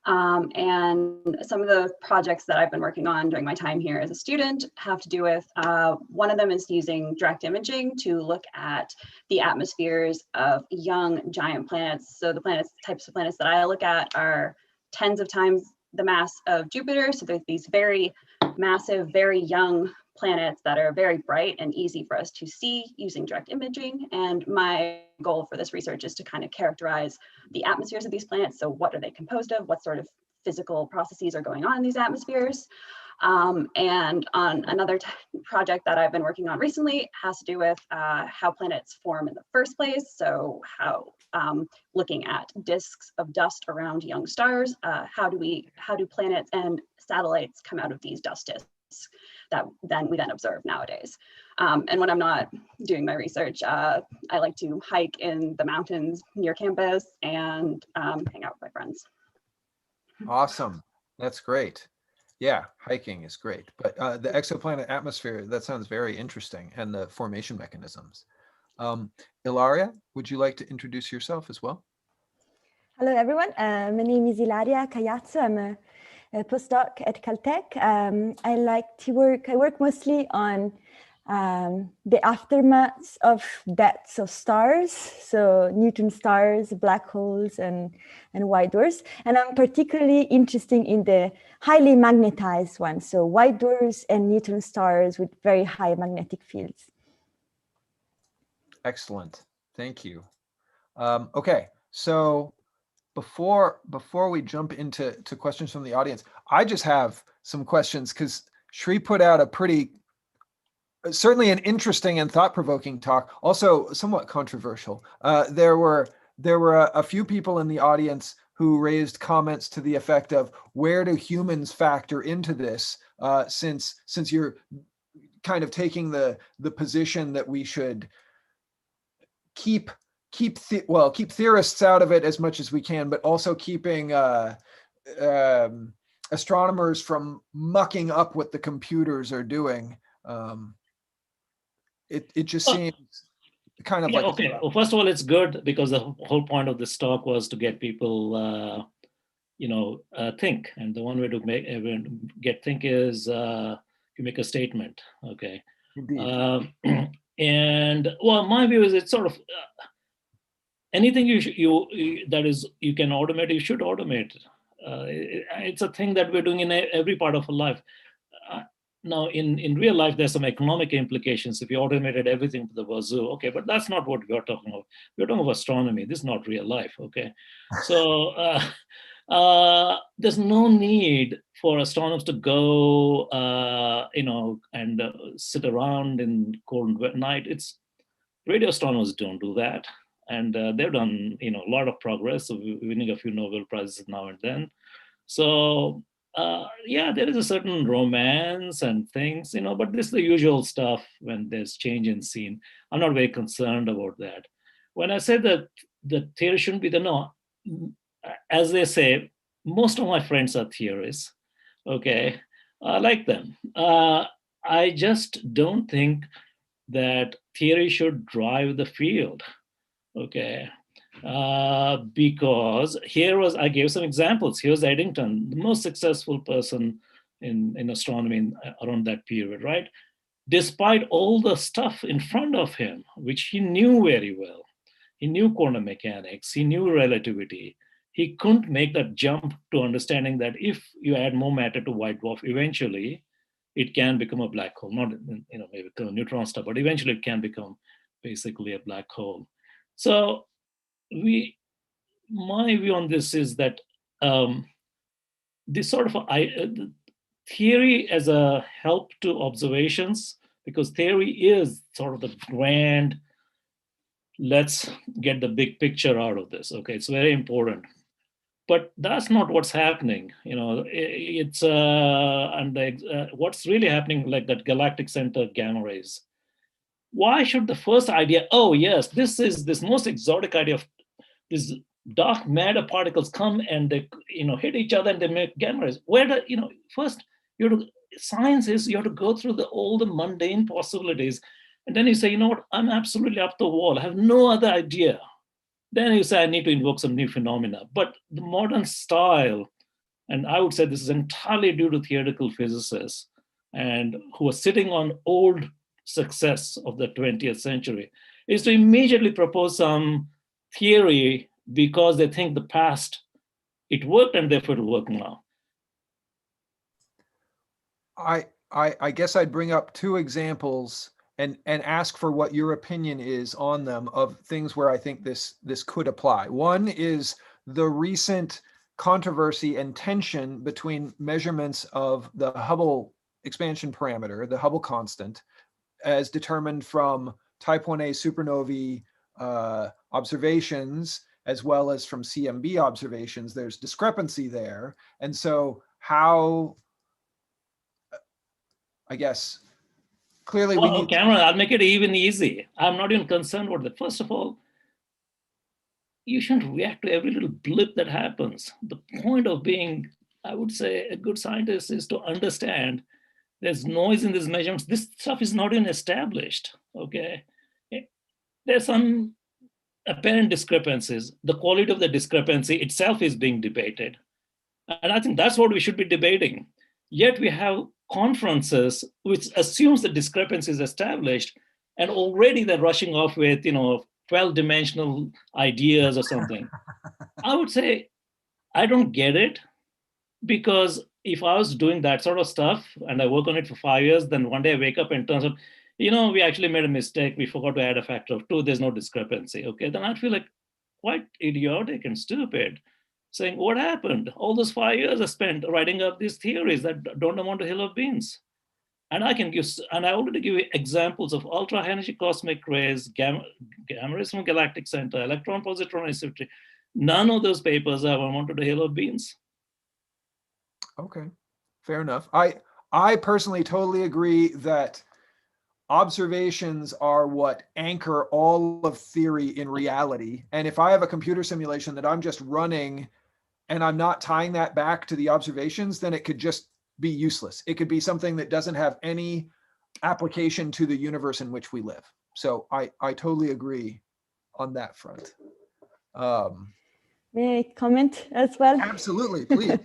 And some of the projects that I've been working on during my time here as a student have to do with, one of them is using direct imaging to look at the atmospheres of young giant planets. So the types of planets that I look at are tens of times the mass of Jupiter. So there's these very massive, very young planets that are very bright and easy for us to see using direct imaging. And my goal for this research is to kind of characterize the atmospheres of these planets. So what are they composed of? What sort of physical processes are going on in these atmospheres? And on another project that I've been working on recently has to do with how planets form in the first place. So how, looking at disks of dust around young stars, how do planets and satellites come out of these dust disks that we then observe nowadays. And when I'm not doing my research, I like to hike in the mountains near campus and hang out with my friends. Awesome. That's great. Yeah, hiking is great. But the exoplanet atmosphere, that sounds very interesting, and the formation mechanisms. Ilaria, would you like to introduce yourself as well? Hello, everyone. My name is Ilaria Caiazzo. I'm a postdoc at Caltech. I work mostly on the aftermath of deaths of stars, so neutron stars, black holes, and white dwarfs. And I'm particularly interested in the highly magnetized ones, so white dwarfs and neutron stars with very high magnetic fields. Excellent. Thank you. Okay, so before we jump into questions from the audience, I just have some questions because Shri put out a certainly an interesting and thought-provoking talk, also somewhat controversial. There were a few people in the audience who raised comments to the effect of, where do humans factor into this, since you're kind of taking the position that we should keep theorists out of it as much as we can, but also keeping astronomers from mucking up what the computers are doing. It just seems kind of like okay. Well, first of all, it's good because the whole point of this talk was to get people, think, and the one way to get think is you make a statement. Okay. Indeed. And well, my view is it's sort of anything you can automate, you should automate. It's a thing that we're doing in every part of our life. now in real life, there's some economic implications if you automated everything to the wazoo. Okay, but that's not what we're talking about. We're talking about astronomy. This is not real life. Okay, so there's no need for astronomers to go, and sit around in cold and wet night. It's radio astronomers don't do that, and they've done a lot of progress, so winning a few Nobel prizes now and then. So yeah, there is a certain romance and things, but this is the usual stuff when there's change in scene. I'm not very concerned about that. When I say that the theory shouldn't be no, as they say, most of my friends are theorists. Okay, I like them. I just don't think that theory should drive the field. Okay, because I gave some examples. Here's Eddington, the most successful person in astronomy around that period, right? Despite all the stuff in front of him, which he knew very well, he knew quantum mechanics, he knew relativity, he couldn't make that jump to understanding that if you add more matter to white dwarf, eventually it can become a black hole. Not, maybe a neutron star, but eventually it can become basically a black hole. So my view on this is that this sort of theory as a help to observations, because theory is sort of the grand, let's get the big picture out of this. Okay, it's very important. But that's not what's happening. It's what's really happening, like that galactic center gamma rays. Why should the first idea, oh yes, this is this most exotic idea of these dark matter particles come and they hit each other and they make gamma rays? Where first science is you have to go through all the mundane possibilities, and then you say, what, I'm absolutely up the wall, I have no other idea. Then you say, I need to invoke some new phenomena. But the modern style, and I would say this is entirely due to theoretical physicists and who are sitting on old success of the 20th century, is to immediately propose some theory because they think the past, it worked and therefore it'll work now. I guess I'd bring up two examples and ask for what your opinion is on them of things where I think this could apply. One is the recent controversy and tension between measurements of the Hubble expansion parameter, the Hubble constant, as determined from type 1a supernovae observations, as well as from CMB observations. There's discrepancy there. And so how, I guess, clearly we need Cameron, I'll make it even easy. I'm not even concerned with that. First of all, you shouldn't react to every little blip that happens. The point of being, I would say, a good scientist is to understand there's noise in these measurements. This stuff is not even established, okay? There's some apparent discrepancies. The quality of the discrepancy itself is being debated. And I think that's what we should be debating. Yet we have conferences which assumes the discrepancy is established, and already they're rushing off with 12-dimensional ideas or something. I would say I don't get it, because if I was doing that sort of stuff and I work on it for 5 years, then one day I wake up and turns out, we actually made a mistake, we forgot to add a factor of 2, there's no discrepancy. Okay, then I'd feel like quite idiotic and stupid, saying, what happened? All those 5 years I spent writing up these theories that don't amount to a hill of beans. And I already give you examples of ultra high energy cosmic rays, gamma rays from galactic center, electron positron asymmetry. None of those papers have amounted to a hill of beans. Okay, fair enough. I personally totally agree that observations are what anchor all of theory in reality. And if I have a computer simulation that I'm just running and I'm not tying that back to the observations, then it could just be useless. It could be something that doesn't have any application to the universe in which we live. So I totally agree on that front. May I comment as well? Absolutely, please.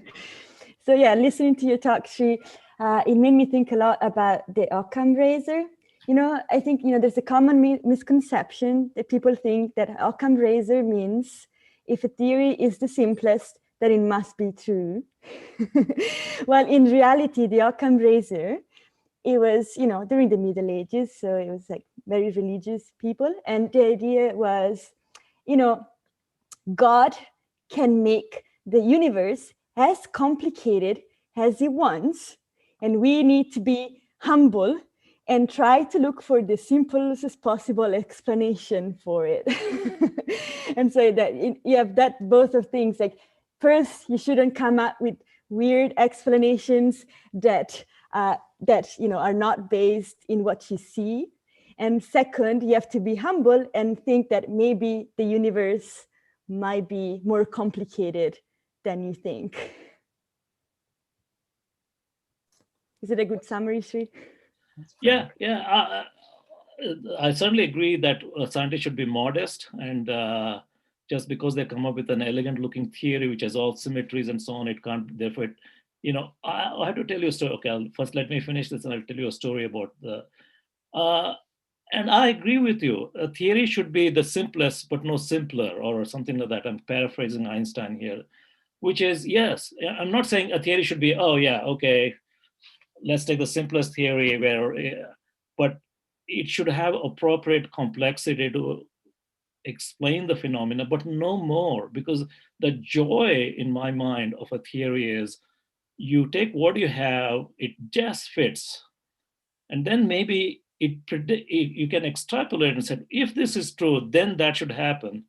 So yeah, listening to your talk, Shri, it made me think a lot about the Occam razor. I think, there's a common misconception that people think that Occam razor means if a theory is the simplest, then it must be true. Well, in reality, the Occam razor it was, during the Middle Ages, so it was like very religious people. And the idea was, God can make the universe as complicated as he wants, and we need to be humble and try to look for the simplest possible explanation for it. And so that you have that both of things, like first, you shouldn't come up with weird explanations that are not based in what you see. And second, you have to be humble and think that maybe the universe might be more complicated than you think. Is it a good summary, Shri? Yeah. I certainly agree that scientists should be modest, and just because they come up with an elegant looking theory which has all symmetries and so on, it can't, therefore, I have to tell you a story. Okay, first let me finish this and I'll tell you a story about the, and I agree with you. A theory should be the simplest, but no simpler, or something like that. I'm paraphrasing Einstein here, which is, yes, I'm not saying a theory should be, oh yeah, okay, let's take the simplest theory but it should have appropriate complexity to explain the phenomena, but no more, because the joy in my mind of a theory is you take what you have, it just fits, and then maybe you can extrapolate and say, if this is true, then that should happen.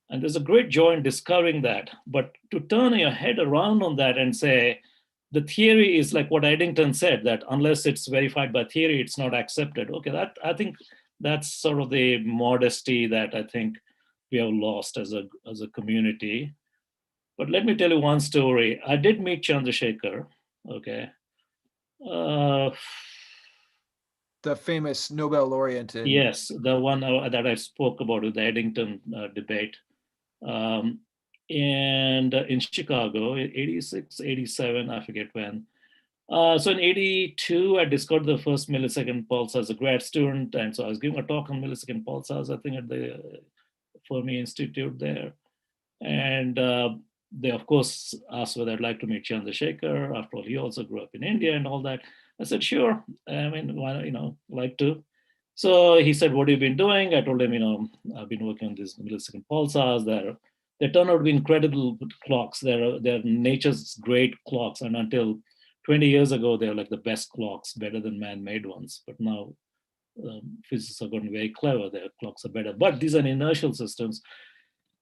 And there's a great joy in discovering that. But to turn your head around on that and say, the theory is like what Eddington said, that unless it's verified by theory, it's not accepted. Okay, that I think that's sort of the modesty that I think we have lost as a community. But let me tell you one story. I did meet Chandrasekhar, okay. The famous Nobel laureate. Yes, the one that I spoke about with the Eddington debate. And in Chicago, 86, 87, I forget when. So in 82, I discovered the first millisecond pulsar as a grad student. And so I was giving a talk on millisecond pulsars, I think at the Fermi Institute there. And they, of course, asked whether I'd like to meet Chandrasekhar. After all, he also grew up in India and all that. I said, sure. I mean, why not, like to. So he said, what have you been doing? I told him, I've been working on these millisecond pulsars. They turn out to be incredible clocks. They're nature's great clocks. And until 20 years ago, they were like the best clocks, better than man-made ones. But now physicists have gotten very clever. Their clocks are better. But these are inertial systems.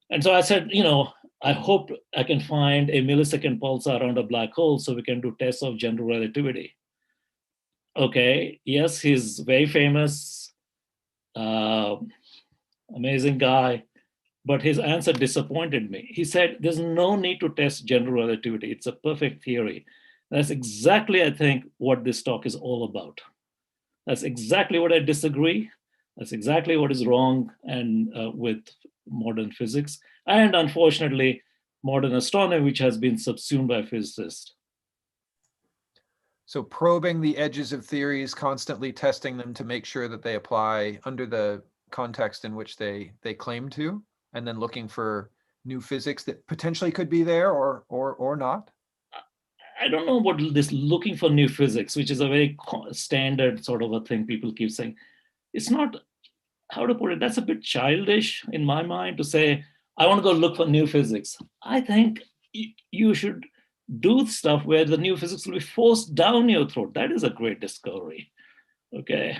And so I said, I hope I can find a millisecond pulsar around a black hole so we can do tests of general relativity. Okay, yes, he's very famous, amazing guy, but his answer disappointed me. He said, there's no need to test general relativity. It's a perfect theory. That's exactly, I think, what this talk is all about. That's exactly what I disagree. That's exactly what is wrong and with modern physics, and unfortunately, modern astronomy, which has been subsumed by physicists. So probing the edges of theories, constantly testing them to make sure that they apply under the context in which they claim to, and then looking for new physics that potentially could be there or not. I don't know what this looking for new physics, which is a very standard sort of a thing people keep saying. It's not, how to put it, that's a bit childish in my mind to say, I want to go look for new physics. I think you should do stuff where the new physics will be forced down your throat. That is a great discovery, okay?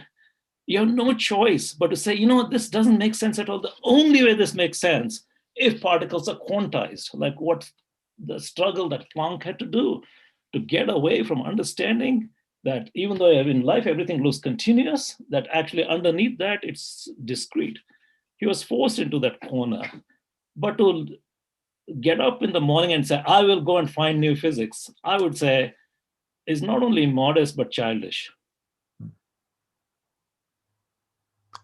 You have no choice but to say, this doesn't make sense at all. The only way this makes sense if particles are quantized, like what the struggle that Planck had to do to get away from understanding that even though in life everything looks continuous, that actually underneath that it's discrete. He was forced into that corner. But to get up in the morning and say, I will go and find new physics, I would say is not only modest, but childish.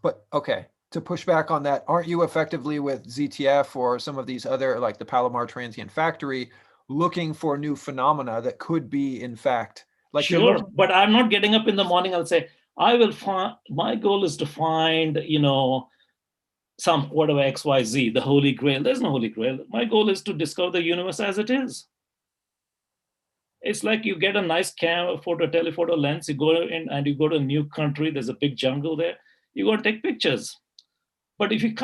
But okay, to push back on that, aren't you effectively with ZTF or some of these other, like the Palomar Transient Factory, looking for new phenomena that could be, in fact, like sure, but I'm not getting up in the morning. I'll say, I will find, my goal is to find, some whatever XYZ, the Holy Grail. There's no Holy Grail. My goal is to discover the universe as it is. It's like you get a nice telephoto lens, you go in and you go to a new country, there's a big jungle there, you go and take pictures. But if you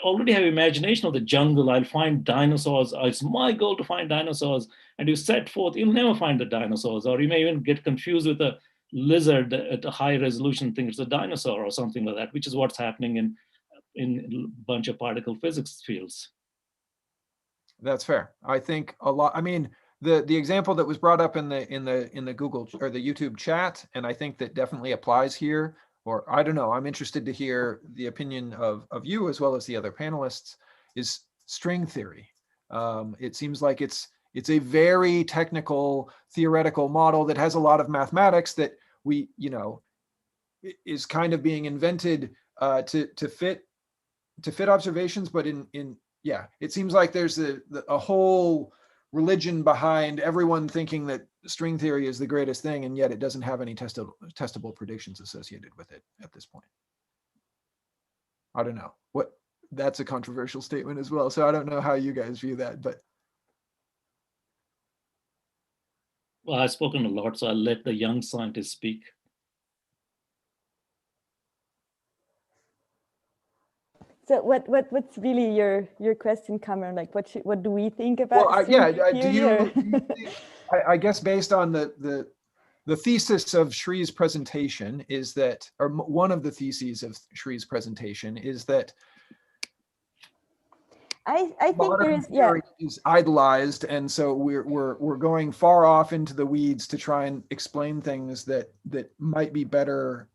already have imagination of the jungle, I'll find dinosaurs, it's my goal to find dinosaurs, and you set forth, you'll never find the dinosaurs, or you may even get confused with a lizard at a high resolution, think it's a dinosaur or something like that, which is what's happening in a bunch of particle physics fields. That's fair. I think a lot, I mean, the example that was brought up in the Google or the YouTube chat, and I think that definitely applies here, or I don't know, I'm interested to hear the opinion of you as well as the other panelists, is string theory. It seems like it's a very technical theoretical model that has a lot of mathematics that we, you know, is kind of being invented to fit observations, but yeah, it seems like there's a whole religion behind everyone thinking that string theory is the greatest thing, and yet it doesn't have any testable predictions associated with it at this point. I don't know. That's a controversial statement as well, so I don't know how you guys view that, but. Well, I've spoken a lot, so I'll let the young scientists speak. So what's really your question, Cameron? Like what do we think about? Well, I guess based on the thesis of Shri's presentation is that, or one of the theses of Shri's presentation is that I think there is idolized, and so we're going far off into the weeds to try and explain things that might be better.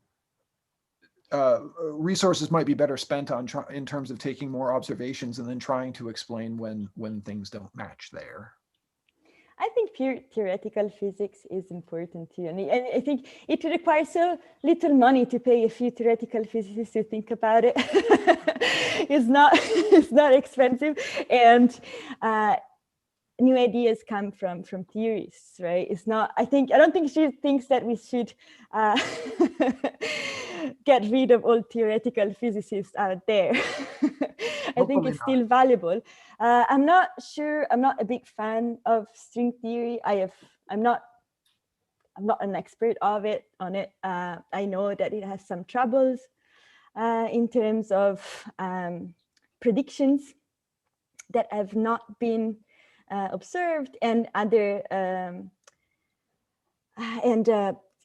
Resources might be better spent on in terms of taking more observations and then trying to explain when things don't match there. I think pure theoretical physics is important too, and I think it requires so little money to pay a few theoretical physicists to think about it. It's not expensive, and new ideas come from theorists, right? It's not. I don't think she thinks that we should get rid of all theoretical physicists out there. I think it's still valuable. I'm not sure. I'm not a big fan of string theory. I'm not an expert on it. I know that it has some troubles in terms of predictions that have not been observed, and other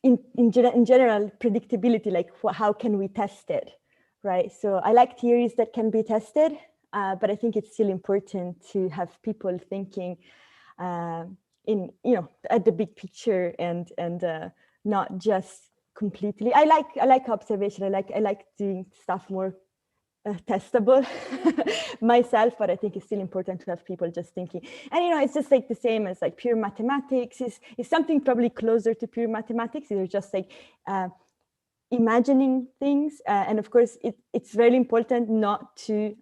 in general predictability, like how can we test it, right? So I like theories that can be tested, but I think it's still important to have people thinking in, at the big picture, and not just completely. I like observation. I like doing stuff more testable myself, but I think it's still important to have people just thinking. And it's just like the same as like pure mathematics is something probably closer to pure mathematics. It's just like imagining things, and of course it's very important not to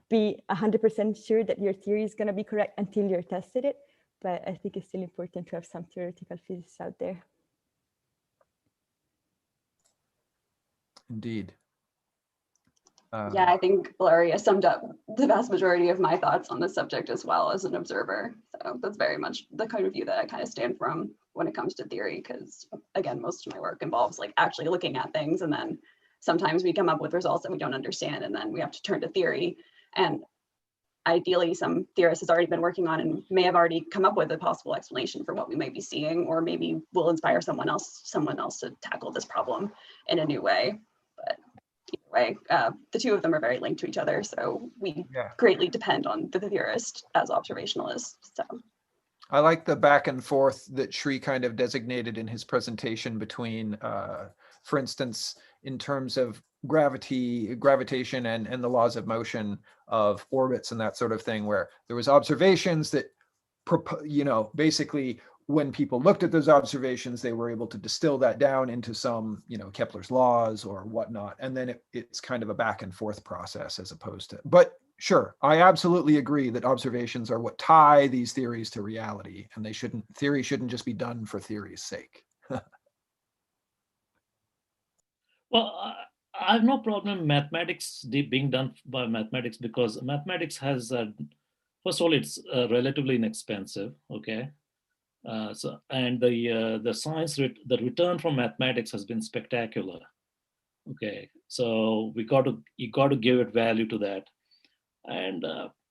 be 100% sure that your theory is going to be correct until you're tested it. But I think it's still important to have some theoretical physics out there. Indeed. Yeah, I think Valeria summed up the vast majority of my thoughts on this subject as well as an observer. So that's very much the kind of view that I kind of stand from when it comes to theory, because again, most of my work involves like actually looking at things, and then sometimes we come up with results that we don't understand, and then we have to turn to theory. And ideally, some theorist has already been working on and may have already come up with a possible explanation for what we might be seeing, or maybe will inspire someone else to tackle this problem in a new way. But either way, the two of them are very linked to each other, so we greatly depend on the theorist as observationalists. So I like the back and forth that Shri kind of designated in his presentation between, for instance, in terms of gravitation and the laws of motion of orbits and that sort of thing, where there was observations that, basically when people looked at those observations, they were able to distill that down into some, Kepler's laws or whatnot. And then it's kind of a back and forth process as opposed to, but sure, I absolutely agree that observations are what tie these theories to reality, and theory shouldn't just be done for theory's sake. Well, I have no problem mathematics being done by mathematics, because mathematics has, first of all, it's relatively inexpensive, okay? And the science, the return from mathematics has been spectacular. Okay, so you got to give it value to that. And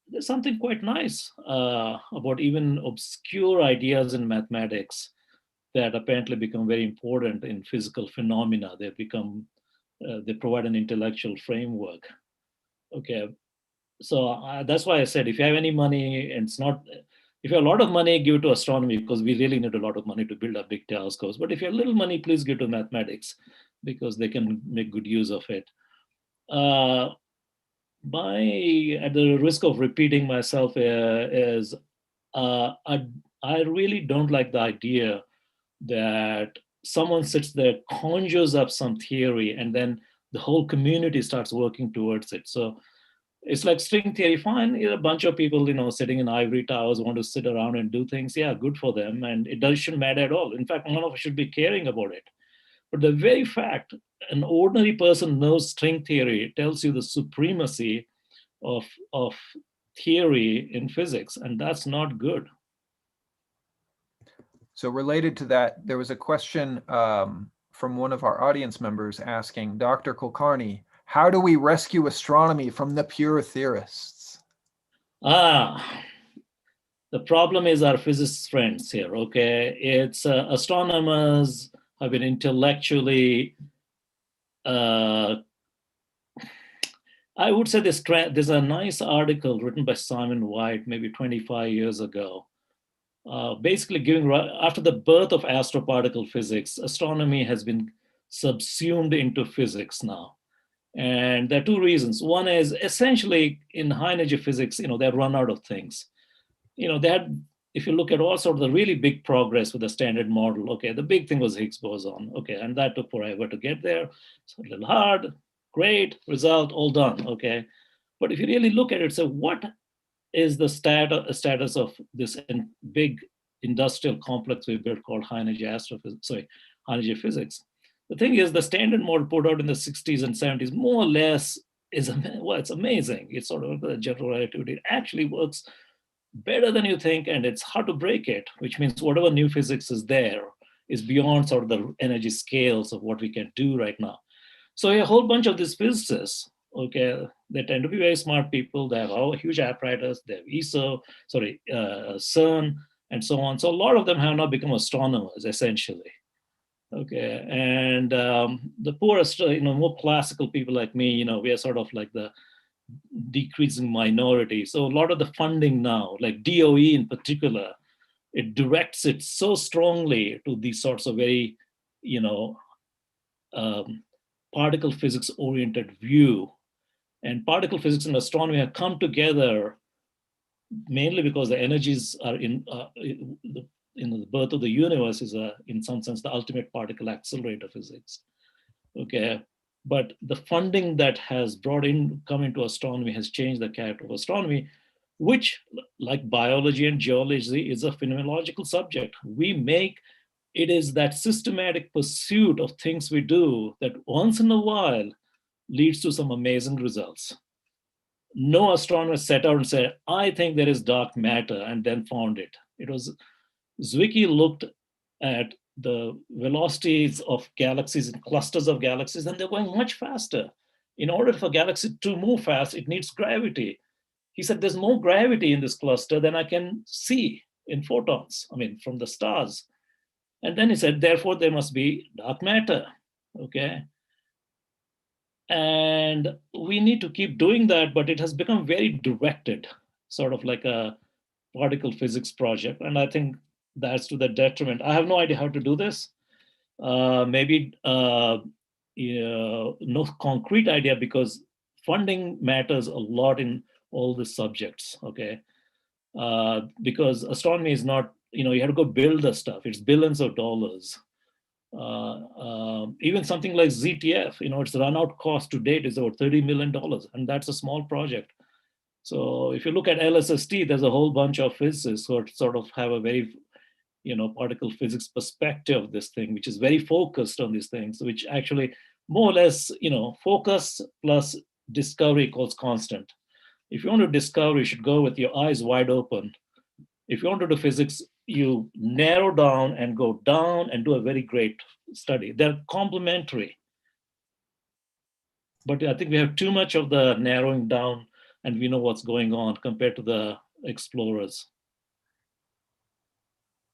there's something quite nice about even obscure ideas in mathematics that apparently become very important in physical phenomena. They provide an intellectual framework. Okay, so that's why I said, if you have any money, and if you have a lot of money, give it to astronomy, because we really need a lot of money to build up big telescopes. But if you have little money, please give to mathematics, because they can make good use of it. At the risk of repeating myself, I really don't like the idea that someone sits there, conjures up some theory, and then the whole community starts working towards it. So it's like string theory. Fine, a bunch of people, sitting in ivory towers want to sit around and do things. Yeah, good for them, and shouldn't matter at all. In fact, none of us should be caring about it. But the very fact an ordinary person knows string theory tells you the supremacy of theory in physics, and that's not good. So related to that, there was a question from one of our audience members asking, Dr. Kulkarni, how do we rescue astronomy from the pure theorists? The problem is our physicist friends here, okay? It's astronomers have been intellectually, I would say there's a nice article written by Simon White maybe 25 years ago, basically after the birth of astroparticle physics, astronomy has been subsumed into physics now. And there are two reasons. One is essentially in high energy physics, they've run out of things. If you look at all sort of the really big progress with the standard model, okay, the big thing was Higgs boson, okay, and that took forever to get there. So a little hard, great, result, all done, okay. But if you really look at it, so what is the status of this big industrial complex we built called high energy physics? The thing is, the standard model put out in the 60s and 70s more or less it's amazing. It's sort of the general relativity. It actually works better than you think, and it's hard to break it, which means whatever new physics is there is beyond sort of the energy scales of what we can do right now. So a whole bunch of these physicists, okay, they tend to be very smart people. They have a huge apparatus. They have CERN, and so on. So a lot of them have now become astronomers, essentially. Okay, and the poorest, more classical people like me, we are sort of like the decreasing minority. So a lot of the funding now, like DOE in particular, it directs it so strongly to these sorts of very, particle physics oriented view. And particle physics and astronomy have come together mainly because the energies are the birth of the universe is in some sense the ultimate particle accelerator physics. Okay, but the funding that has come into astronomy has changed the character of astronomy, which, like biology and geology, is a phenomenological subject. It is that systematic pursuit of things we do that once in a while leads to some amazing results. No astronomer set out and said, I think there is dark matter, and then found it. It was Zwicky looked at the velocities of galaxies and clusters of galaxies, and they're going much faster. In order for galaxies to move fast, it needs gravity. He said, there's more gravity in this cluster than I can see in photons, from the stars. And then he said, therefore, there must be dark matter, okay? And we need to keep doing that, but it has become very directed, sort of like a particle physics project. And I think that's to the detriment. I have no idea how to do this. Maybe no concrete idea, because funding matters a lot in all the subjects, okay? Because astronomy is not, you have to go build the stuff. It's billions of dollars. Even something like ZTF, its run out cost to date is over $30 million, and that's a small project. So if you look at LSST, there's a whole bunch of physicists who sort of have a very, particle physics perspective of this thing, which is very focused on these things, which actually more or less, focus plus discovery equals constant. If you want to discover, you should go with your eyes wide open. If you want to do physics, you narrow down and go down and do a very great study. They're complementary. But I think we have too much of the narrowing down and we know what's going on compared to the explorers.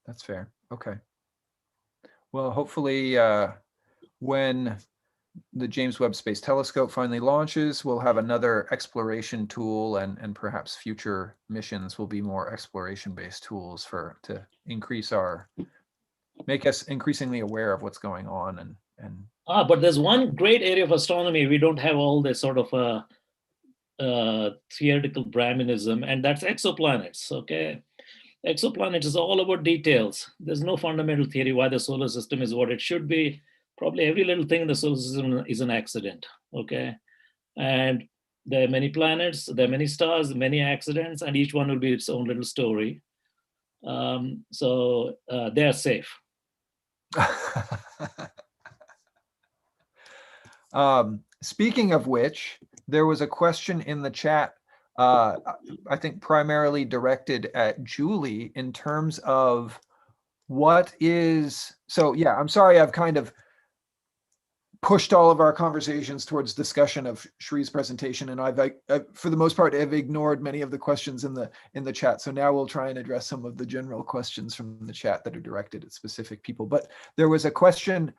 That's fair. Okay. Well, hopefully when the James Webb Space Telescope finally launches, we'll have another exploration tool, and perhaps future missions will be more exploration-based tools to make us increasingly aware of what's going on. But there's one great area of astronomy. We don't have all this sort of theoretical Brahminism, and that's exoplanets, okay? Exoplanets is all about details. There's no fundamental theory why the solar system is what it should be. Probably every little thing in the solar system is an accident, okay? And there are many planets, there are many stars, many accidents, and each one will be its own little story. So they're safe. Speaking of which, there was a question in the chat, I think primarily directed at Julie, in terms of yeah, I'm sorry, I've kind of pushed all of our conversations towards discussion of Shri's presentation, and I've for the most part, have ignored many of the questions in the chat. So now we'll try and address some of the general questions from the chat that are directed at specific people. But there was a question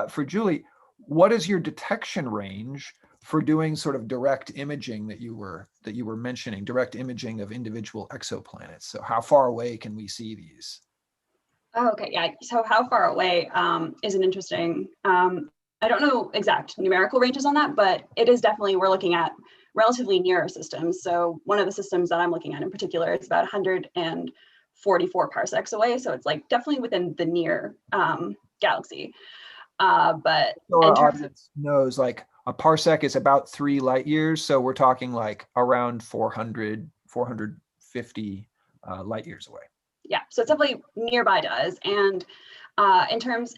for Julie. What is your detection range for doing sort of direct imaging that you were mentioning, direct imaging of individual exoplanets? So how far away can we see these? Oh, okay, yeah. So how far away is an interesting. I don't know exact numerical ranges on that, but it is definitely, we're looking at relatively near systems. So one of the systems that I'm looking at in particular is about 144 parsecs away. So it's like definitely within the near galaxy. But so our audience knows, like, a parsec is about 3 light years. So we're talking like around 450 light years away. Yeah, so it's definitely nearby to us. And in terms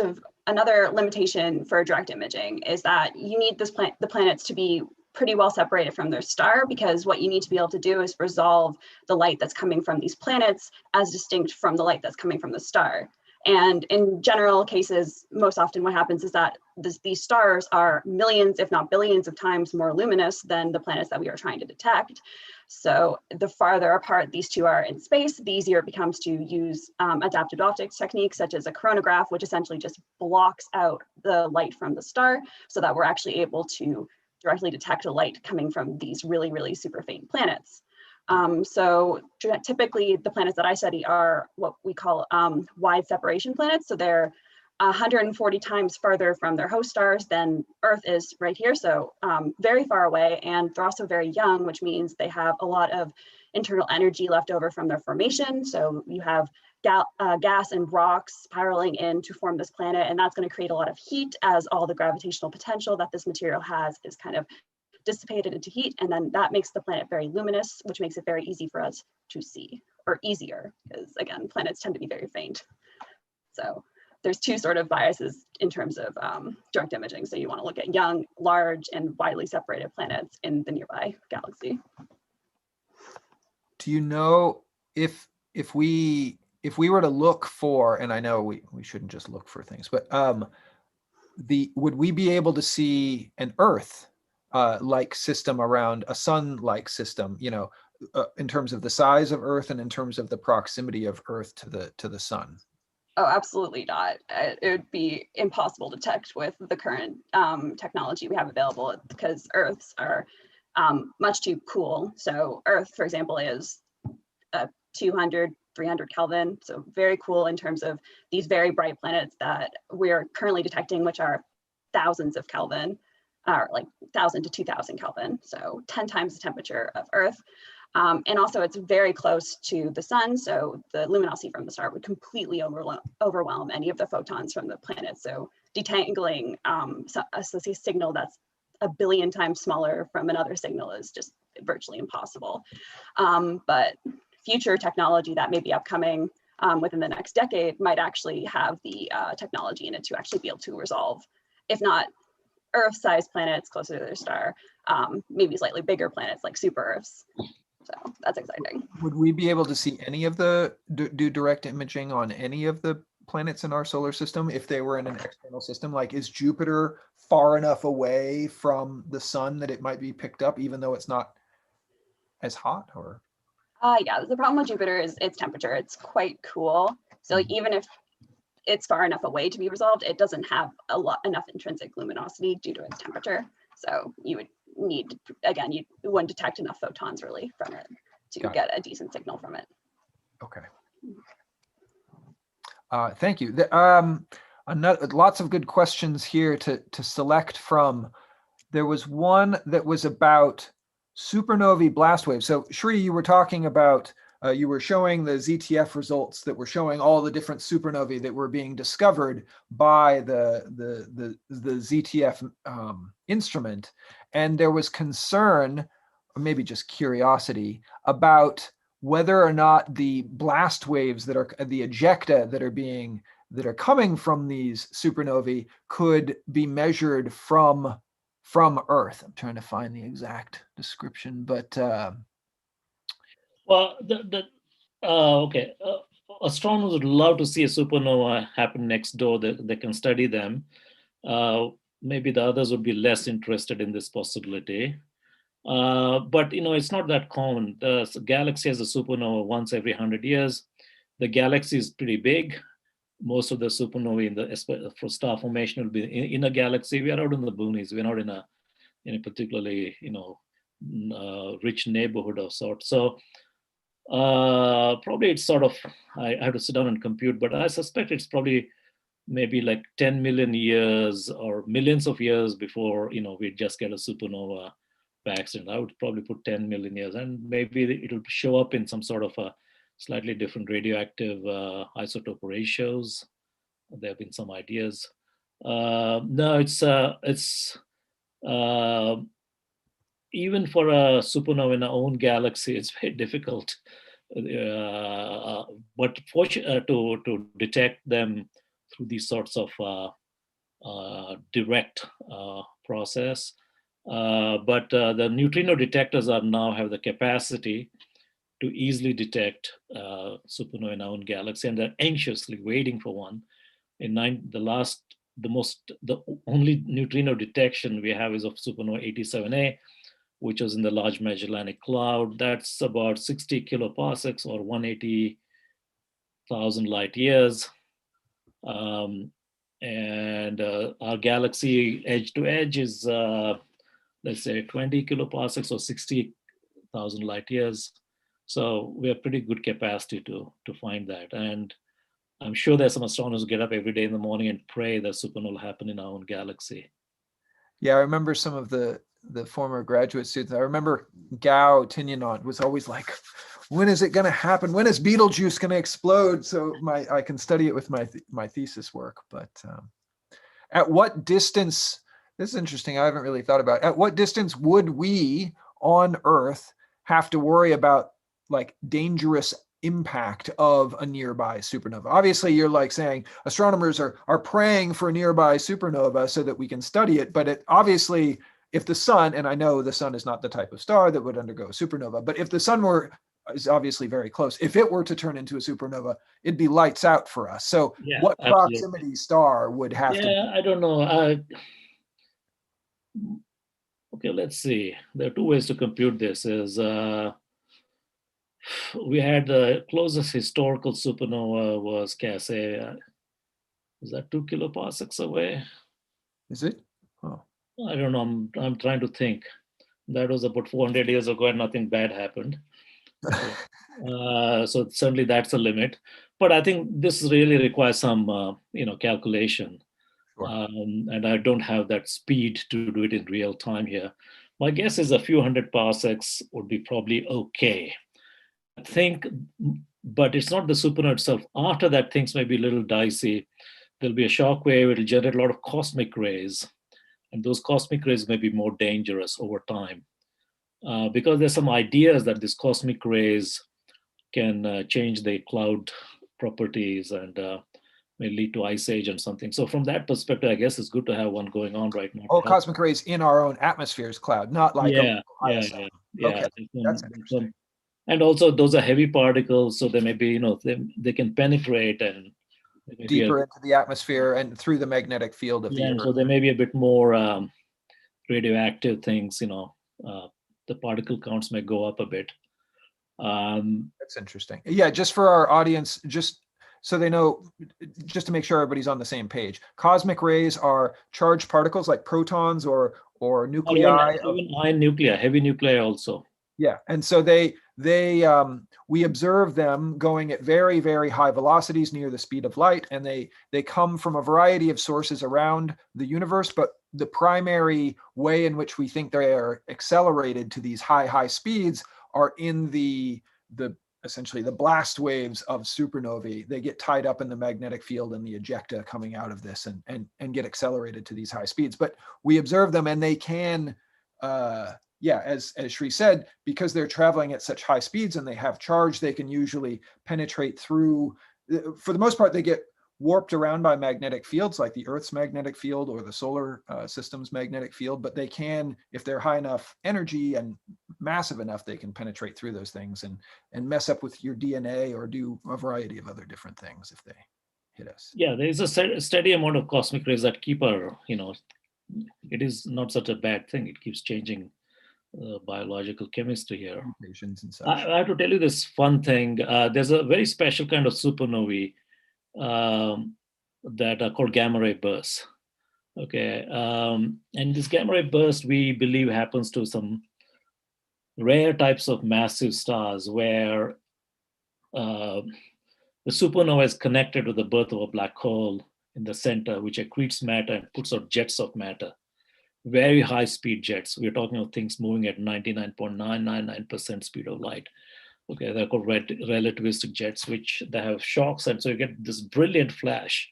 of another limitation for direct imaging is that you need the planets to be pretty well separated from their star, because what you need to be able to do is resolve the light that's coming from these planets as distinct from the light that's coming from the star. And in general cases, most often what happens is that these stars are millions, if not billions of times more luminous than the planets that we are trying to detect. So the farther apart these two are in space, the easier it becomes to use adaptive optics techniques such as a coronagraph, which essentially just blocks out the light from the star so that we're actually able to directly detect a light coming from these really, really super faint planets. So typically the planets that I study are what we call wide separation planets. So they're 140 times farther from their host stars than Earth is right here. So very far away, and they're also very young, which means they have a lot of internal energy left over from their formation. So you have gas and rocks spiraling in to form this planet, and that's going to create a lot of heat as all the gravitational potential that this material has is kind of dissipated into heat, and then that makes the planet very luminous, which makes it very easy for us to see, or easier, because again, planets tend to be very faint. So there's two sort of biases in terms of direct imaging. So you want to look at young, large, and widely separated planets in the nearby galaxy. Do you know if we were to look for, and I know we shouldn't just look for things, but would we be able to see an Earth like system around a sun-like system, you know, in terms of the size of Earth and in terms of the proximity of Earth to the sun? Oh, absolutely not. It would be impossible to detect with the current technology we have available, because Earths are much too cool. So Earth, for example, is 200, 300 Kelvin. So very cool in terms of these very bright planets that we're currently detecting, which are thousands of Kelvin, or like 1,000 to 2,000 Kelvin. So 10 times the temperature of Earth. And also it's very close to the sun. So the luminosity from the star would completely overwhelm any of the photons from the planet. So detangling a signal that's 1 billion times smaller from another signal is just virtually impossible. But future technology that may be upcoming within the next decade might actually have the technology in it to actually be able to resolve, if not Earth-sized planets closer to their star, maybe slightly bigger planets like super Earths. So that's exciting. Would we be able to see any of the, do direct imaging on any of the planets in our solar system if they were in an external system? Like, is Jupiter far enough away from the sun that it might be picked up even though it's not as hot? Or Yeah, the problem with Jupiter is its temperature. It's quite cool. So like, even if it's far enough away to be resolved, it doesn't have enough intrinsic luminosity due to its temperature. So you would need, again, you wouldn't detect enough photons really from it to get a decent signal from it. Okay. Thank you. Lots of good questions here to select from. There was one that was about supernovae blast waves. So Shri, you were talking about, you were showing the ZTF results that were showing all the different supernovae that were being discovered by the ZTF instrument. And there was concern, or maybe just curiosity, about whether or not the blast waves that are the ejecta that are coming from these supernovae could be measured from Earth. I'm trying to find the exact description, but well, okay. Astronomers would love to see a supernova happen next door. They can study them. Maybe the others would be less interested in this possibility. But it's not that common. The galaxy has a supernova once every 100 years. The galaxy is pretty big. Most of the supernovae for star formation will be in a galaxy. We are out in the boonies. We're not in a particularly rich neighborhood of sorts. So probably it's sort of, I have to sit down and compute, but I suspect it's probably maybe like 10 million years or millions of years before we just get a supernova by accident. I would probably put 10 million years, and maybe it'll show up in some sort of a slightly different radioactive isotope ratios. There have been some ideas. No, it's even for a supernova in our own galaxy, it's very difficult. But to detect them through these sorts of direct process. But the neutrino detectors now have the capacity to easily detect supernova in our own galaxy, and they're anxiously waiting for one. The only neutrino detection we have is of supernova 87A, which was in the Large Magellanic Cloud. That's about 60 kiloparsecs or 180,000 light years. And our galaxy edge to edge is, let's say, 20 kiloparsecs or 60,000 light years. So we have pretty good capacity to find that. And I'm sure there's some astronomers who get up every day in the morning and pray that supernova will happen in our own galaxy. Yeah, I remember some of the former graduate students. I remember Gao Tinyanont was always like, when is it going to happen? When is Betelgeuse going to explode? So I can study it with my thesis work. But at what distance, this is interesting, I haven't really thought about, at what distance would we on Earth have to worry about like dangerous impact of a nearby supernova? Obviously, you're like saying astronomers are praying for a nearby supernova so that we can study it, but obviously, if the sun, and I know the sun is not the type of star that would undergo a supernova, but if the sun is obviously very close, if it were to turn into a supernova, it'd be lights out for us. So yeah, what absolutely. proximity star would have to be? I don't know. Okay, let's see. There are two ways to compute this. We had the closest historical supernova was Cassia. Is that 2 kiloparsecs away? Is it? Oh. I don't know. I'm trying to think. That was about 400 years ago, and nothing bad happened. So certainly that's a limit. But I think this really requires some, calculation. Sure. And I don't have that speed to do it in real time here. My guess is a few hundred parsecs would be probably okay. I think, but it's not the supernova itself. After that, things may be a little dicey. There'll be a shock wave. It'll generate a lot of cosmic rays. And those cosmic rays may be more dangerous over time. Because there's some ideas that these cosmic rays can change the cloud properties and may lead to ice age and something. So from that perspective, I guess it's good to have one going on right now. Oh, cosmic rays in our own atmosphere's cloud, not like yeah. Okay, that's interesting. And also those are heavy particles, so they may be, they can penetrate and deeper into the atmosphere and through the magnetic field of the Earth. So there may be a bit more radioactive things, the particle counts may go up a bit. That's interesting. Yeah, just for our audience, just so they know, just to make sure everybody's on the same page. Cosmic rays are charged particles like protons or nuclei. Even ion nuclei, heavy nuclei also. Yeah, and so we observe them going at very, very high velocities near the speed of light, and they come from a variety of sources around the universe, but the primary way in which we think they are accelerated to these high speeds are in the essentially the blast waves of supernovae. They get tied up in the magnetic field and the ejecta coming out of this and get accelerated to these high speeds. But we observe them, and they can as Shri said, because they're traveling at such high speeds and they have charge, they can usually penetrate through, for the most part, they get warped around by magnetic fields like the Earth's magnetic field or the solar system's magnetic field, but they can, if they're high enough energy and massive enough, they can penetrate through those things and mess up with your DNA or do a variety of other different things if they hit us. Yeah, there is a steady amount of cosmic rays that keep our, it is not such a bad thing. It keeps changing biological chemistry here. And such. I have to tell you this fun thing. There's a very special kind of supernovae that are called gamma ray bursts. Okay, and this gamma ray burst, we believe, happens to some rare types of massive stars where the supernova is connected with the birth of a black hole in the center, which accretes matter and puts out jets of matter. Very high speed jets. We're talking of things moving at 99.999% speed of light. Okay, they're called relativistic jets, which they have shocks, and so you get this brilliant flash.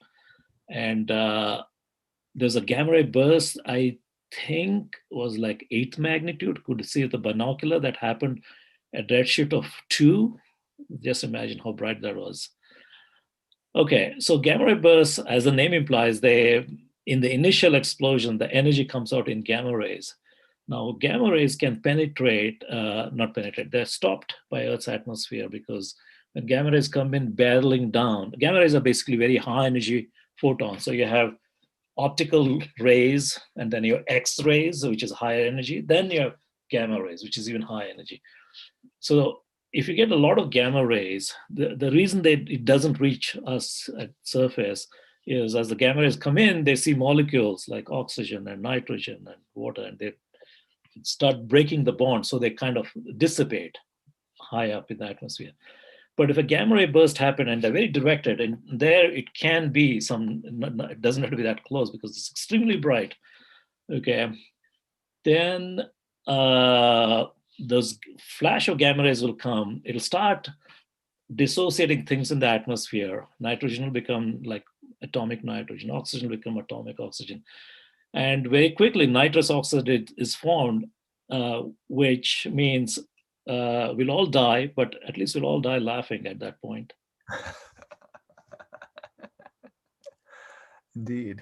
And there's a gamma ray burst, I think was like 8th magnitude, could see with the binocular, that happened at redshift of 2. Just imagine how bright that was. Okay, so gamma ray bursts, as the name implies, in the initial explosion, the energy comes out in gamma rays. Now, gamma rays can penetrate, not penetrate, they're stopped by Earth's atmosphere, because when gamma rays come in barreling down, gamma rays are basically very high energy photons. So you have optical rays, and then your X-rays, which is higher energy, then you have gamma rays, which is even higher energy. So if you get a lot of gamma rays, the reason that it doesn't reach us at surface is as the gamma rays come in, they see molecules like oxygen and nitrogen and water, and they start breaking the bond, so they kind of dissipate high up in the atmosphere. But if a gamma ray burst happened and they're very directed, and there it can be it doesn't have to be that close because it's extremely bright, okay, then those flash of gamma rays will come. It'll start dissociating things in the atmosphere. Nitrogen will become like atomic nitrogen, oxygen will become atomic oxygen. And very quickly, nitrous oxide is formed, which means we'll all die, but at least we'll all die laughing at that point. Indeed.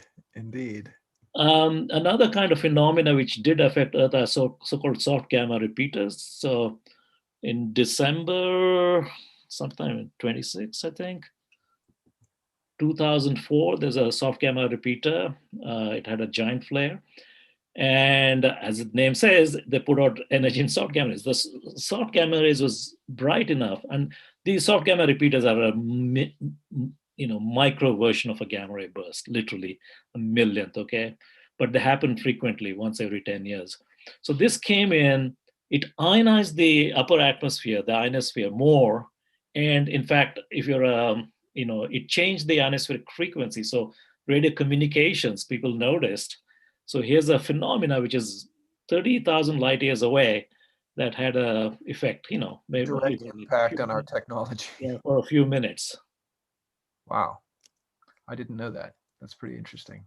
Another kind of phenomena which did affect Earth are so-called soft gamma repeaters. So in December, sometime in 26, I think, 2004, there's a soft gamma repeater. It had a giant flare. And as the name says, they put out energy in soft gamma rays. The soft gamma rays was bright enough. And these soft gamma repeaters are a micro version of a gamma ray burst, literally a millionth, okay? But they happen frequently, once every 10 years. So this came in, it ionized the upper atmosphere, the ionosphere more. And in fact, if you're it changed the ionospheric frequency. So radio communications, people noticed. So here's a phenomena which is 30,000 light years away that had an effect, maybe direct impact on our technology. Yeah, for a few minutes. Wow, I didn't know that. That's pretty interesting.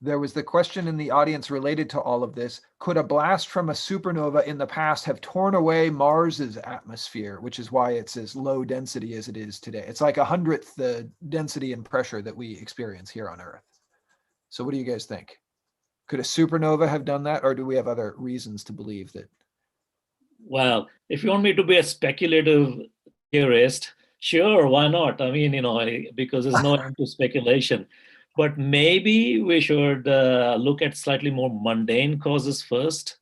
There was the question in the audience related to all of this. Could a blast from a supernova in the past have torn away Mars's atmosphere, which is why it's as low density as it is today? It's like 100th the density and pressure that we experience here on Earth. So what do you guys think? Could a supernova have done that, or do we have other reasons to believe that Well, if you want me to be a speculative theorist, sure, why not? I mean, because there's no end to speculation. But maybe we should look at slightly more mundane causes first.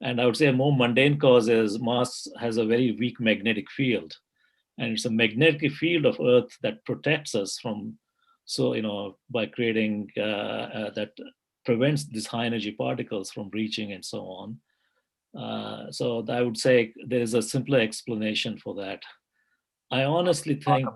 And I would say a more mundane cause is Mars has a very weak magnetic field. And it's a magnetic field of Earth that protects us from, by creating that prevents these high energy particles from reaching and so on. So I would say there is a simpler explanation for that. I honestly think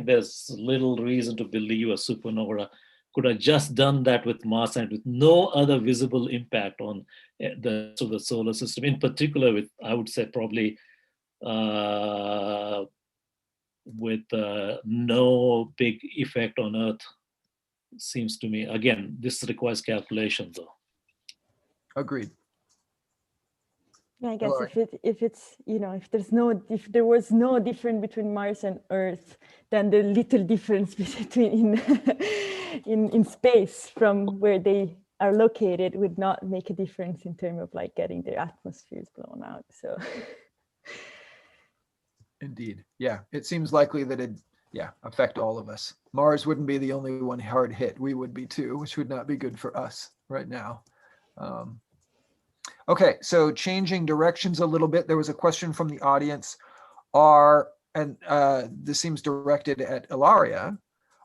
there's little reason to believe a supernova could have just done that with Mars and with no other visible impact on the solar system. In particular, with, I would say, probably with no big effect on Earth, seems to me. Again, this requires calculation, though. Agreed. Yeah, I guess if there was no difference between Mars and Earth, then the little difference between in space from where they are located would not make a difference in terms of like getting their atmospheres blown out. So indeed. Yeah, it seems likely that it affect all of us. Mars wouldn't be the only one hard hit. We would be too, which would not be good for us right now. Okay, so changing directions a little bit. There was a question from the audience. This seems directed at Ilaria.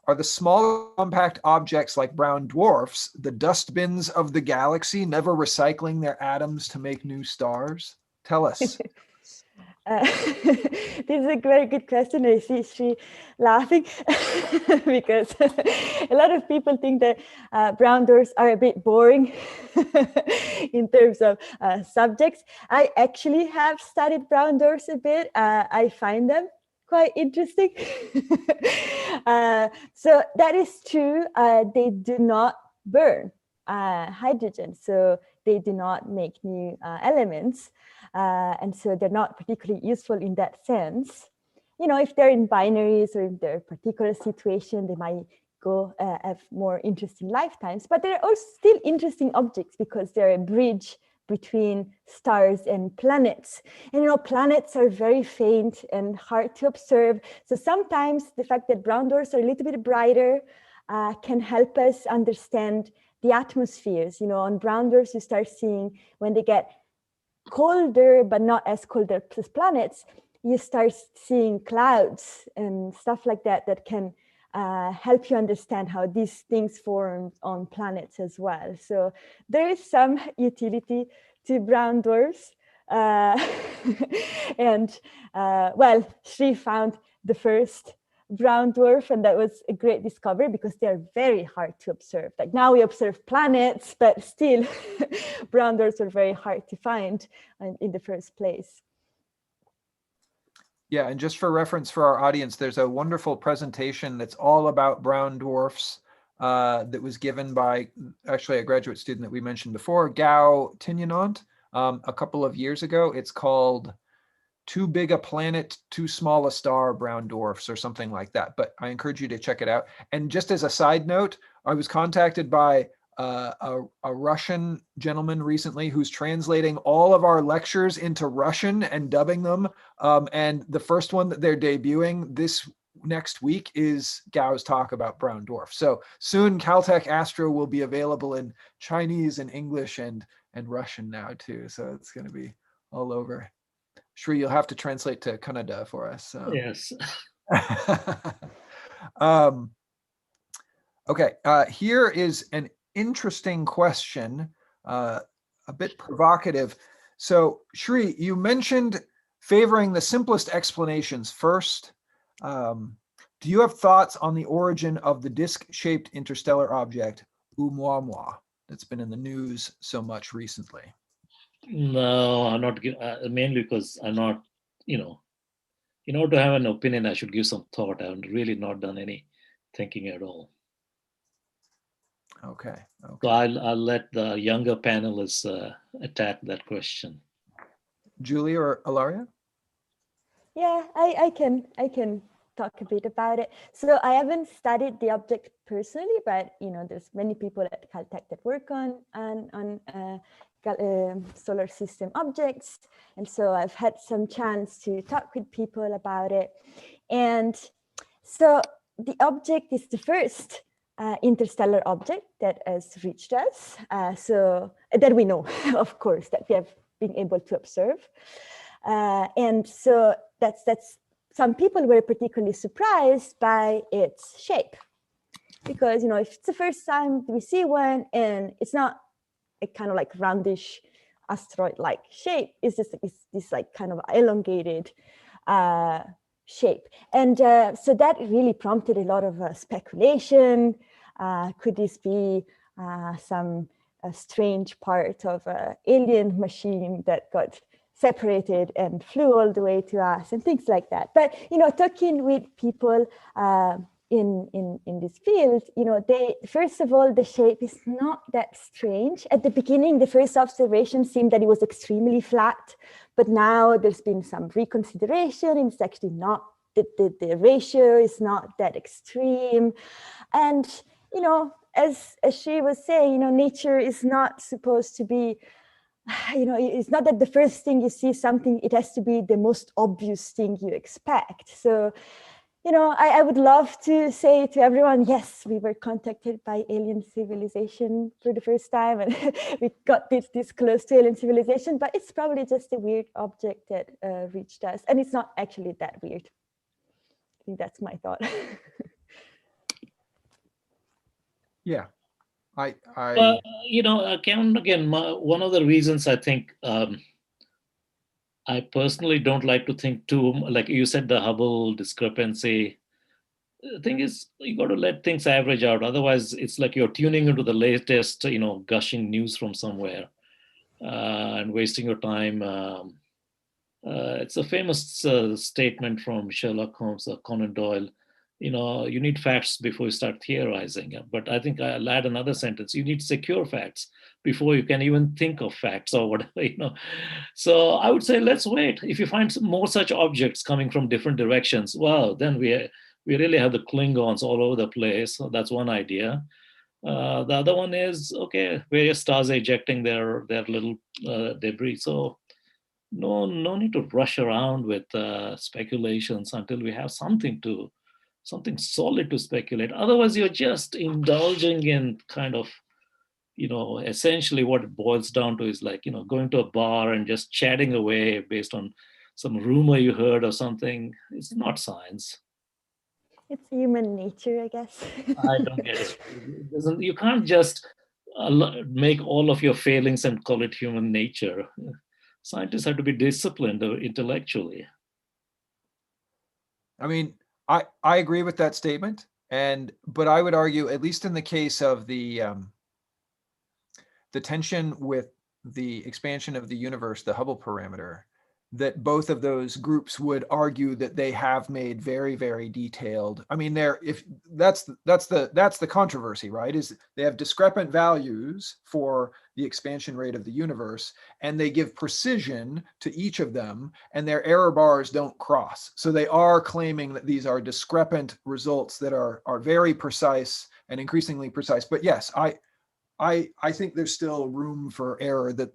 Are the small compact objects like brown dwarfs the dustbins of the galaxy, never recycling their atoms to make new stars? Tell us. This is a very good question. I see Shri laughing because a lot of people think that brown dwarfs are a bit boring in terms of subjects. I actually have studied brown dwarfs a bit. I find them quite interesting. So that is true. They do not burn hydrogen, so they do not make new elements. And so they're not particularly useful in that sense. If they're in binaries or in their particular situation, they might have more interesting lifetimes, but they're also still interesting objects because they're a bridge between stars and planets. And planets are very faint and hard to observe. So sometimes the fact that brown dwarfs are a little bit brighter can help us understand the atmospheres. On brown dwarfs, you start seeing when they get colder, but not as cold as planets, you start seeing clouds and stuff like that that can help you understand how these things form on planets as well. So there is some utility to brown dwarfs. And Shri found the first brown dwarf, and that was a great discovery because they're very hard to observe. Like now we observe planets, but still brown dwarfs are very hard to find in the first place. Yeah, and just for reference for our audience, there's a wonderful presentation that's all about brown dwarfs that was given by actually a graduate student that we mentioned before, Gao Tignanant, a couple of years ago. It's called Too Big a Planet, Too Small a Star, Brown Dwarfs, or something like that. But I encourage you to check it out. And just as a side note, I was contacted by a Russian gentleman recently who's translating all of our lectures into Russian and dubbing them. And the first one that they're debuting this next week is Gao's talk about brown dwarfs. So soon Caltech Astro will be available in Chinese and English and Russian now too. So it's going to be all over. Shri, you'll have to translate to Kannada for us. Yes. Okay, here is an interesting question, a bit provocative. So, Shri, you mentioned favoring the simplest explanations first. Do you have thoughts on the origin of the disc-shaped interstellar object, Oumuamua, that's been in the news so much recently? No, I'm not, mainly because I'm not, in order to have an opinion, I should give some thought. I've really not done any thinking at all. Okay. So I'll let the younger panelists attack that question. Julie or Ilaria? Yeah, I can talk a bit about it. So I haven't studied the object personally, but there's many people at Caltech that work on solar system objects. And so I've had some chance to talk with people about it. And so the object is the first interstellar object that has reached us. So that we know, of course, that we have been able to observe. And so that's some people were particularly surprised by its shape. Because, if it's the first time we see one and it's not a kind of like roundish asteroid-like shape, it's just this like kind of elongated shape. And so that really prompted a lot of speculation. Could this be some strange part of an alien machine that got separated and flew all the way to us and things like that? But, talking with people in this field, first of all, the shape is not that strange. At the beginning, the first observation seemed that it was extremely flat, but now there's been some reconsideration. It's actually not, the ratio is not that extreme. And, as Shri was saying, nature is not supposed to be, it's not that the first thing you see something, it has to be the most obvious thing you expect. So, I would love to say to everyone, yes, we were contacted by alien civilization for the first time, and we got this close to alien civilization, but it's probably just a weird object that reached us. And it's not actually that weird. I think that's my thought. Yeah, Cameron, again, one of the reasons I think I personally don't like to think too, like you said, the Hubble discrepancy. The thing is, you got to let things average out. Otherwise, it's like you're tuning into the latest, gushing news from somewhere and wasting your time. It's a famous statement from Sherlock Holmes, Conan Doyle. You need facts before you start theorizing. But I think I'll add another sentence. You need secure facts before you can even think of facts or whatever, So I would say, let's wait. If you find some more such objects coming from different directions, well, then we really have the Klingons all over the place. So that's one idea. The other one is, okay, various stars are ejecting their little debris. So no need to rush around with speculations until we have something solid to speculate. Otherwise, you're just indulging in kind of, essentially what it boils down to is like, going to a bar and just chatting away based on some rumor you heard or something. It's not science. It's human nature, I guess. I don't get it. You can't just make all of your failings and call it human nature. Scientists have to be disciplined intellectually. I mean, I agree with that statement, but I would argue, at least in the case of the tension with the expansion of the universe, the Hubble parameter, that both of those groups would argue that they have made very, very detailed. I mean, if that's the controversy, right? Is they have discrepant values for the expansion rate of the universe, and they give precision to each of them, and their error bars don't cross. So they are claiming that these are discrepant results that are very precise and increasingly precise. But yes, I think there's still room for error that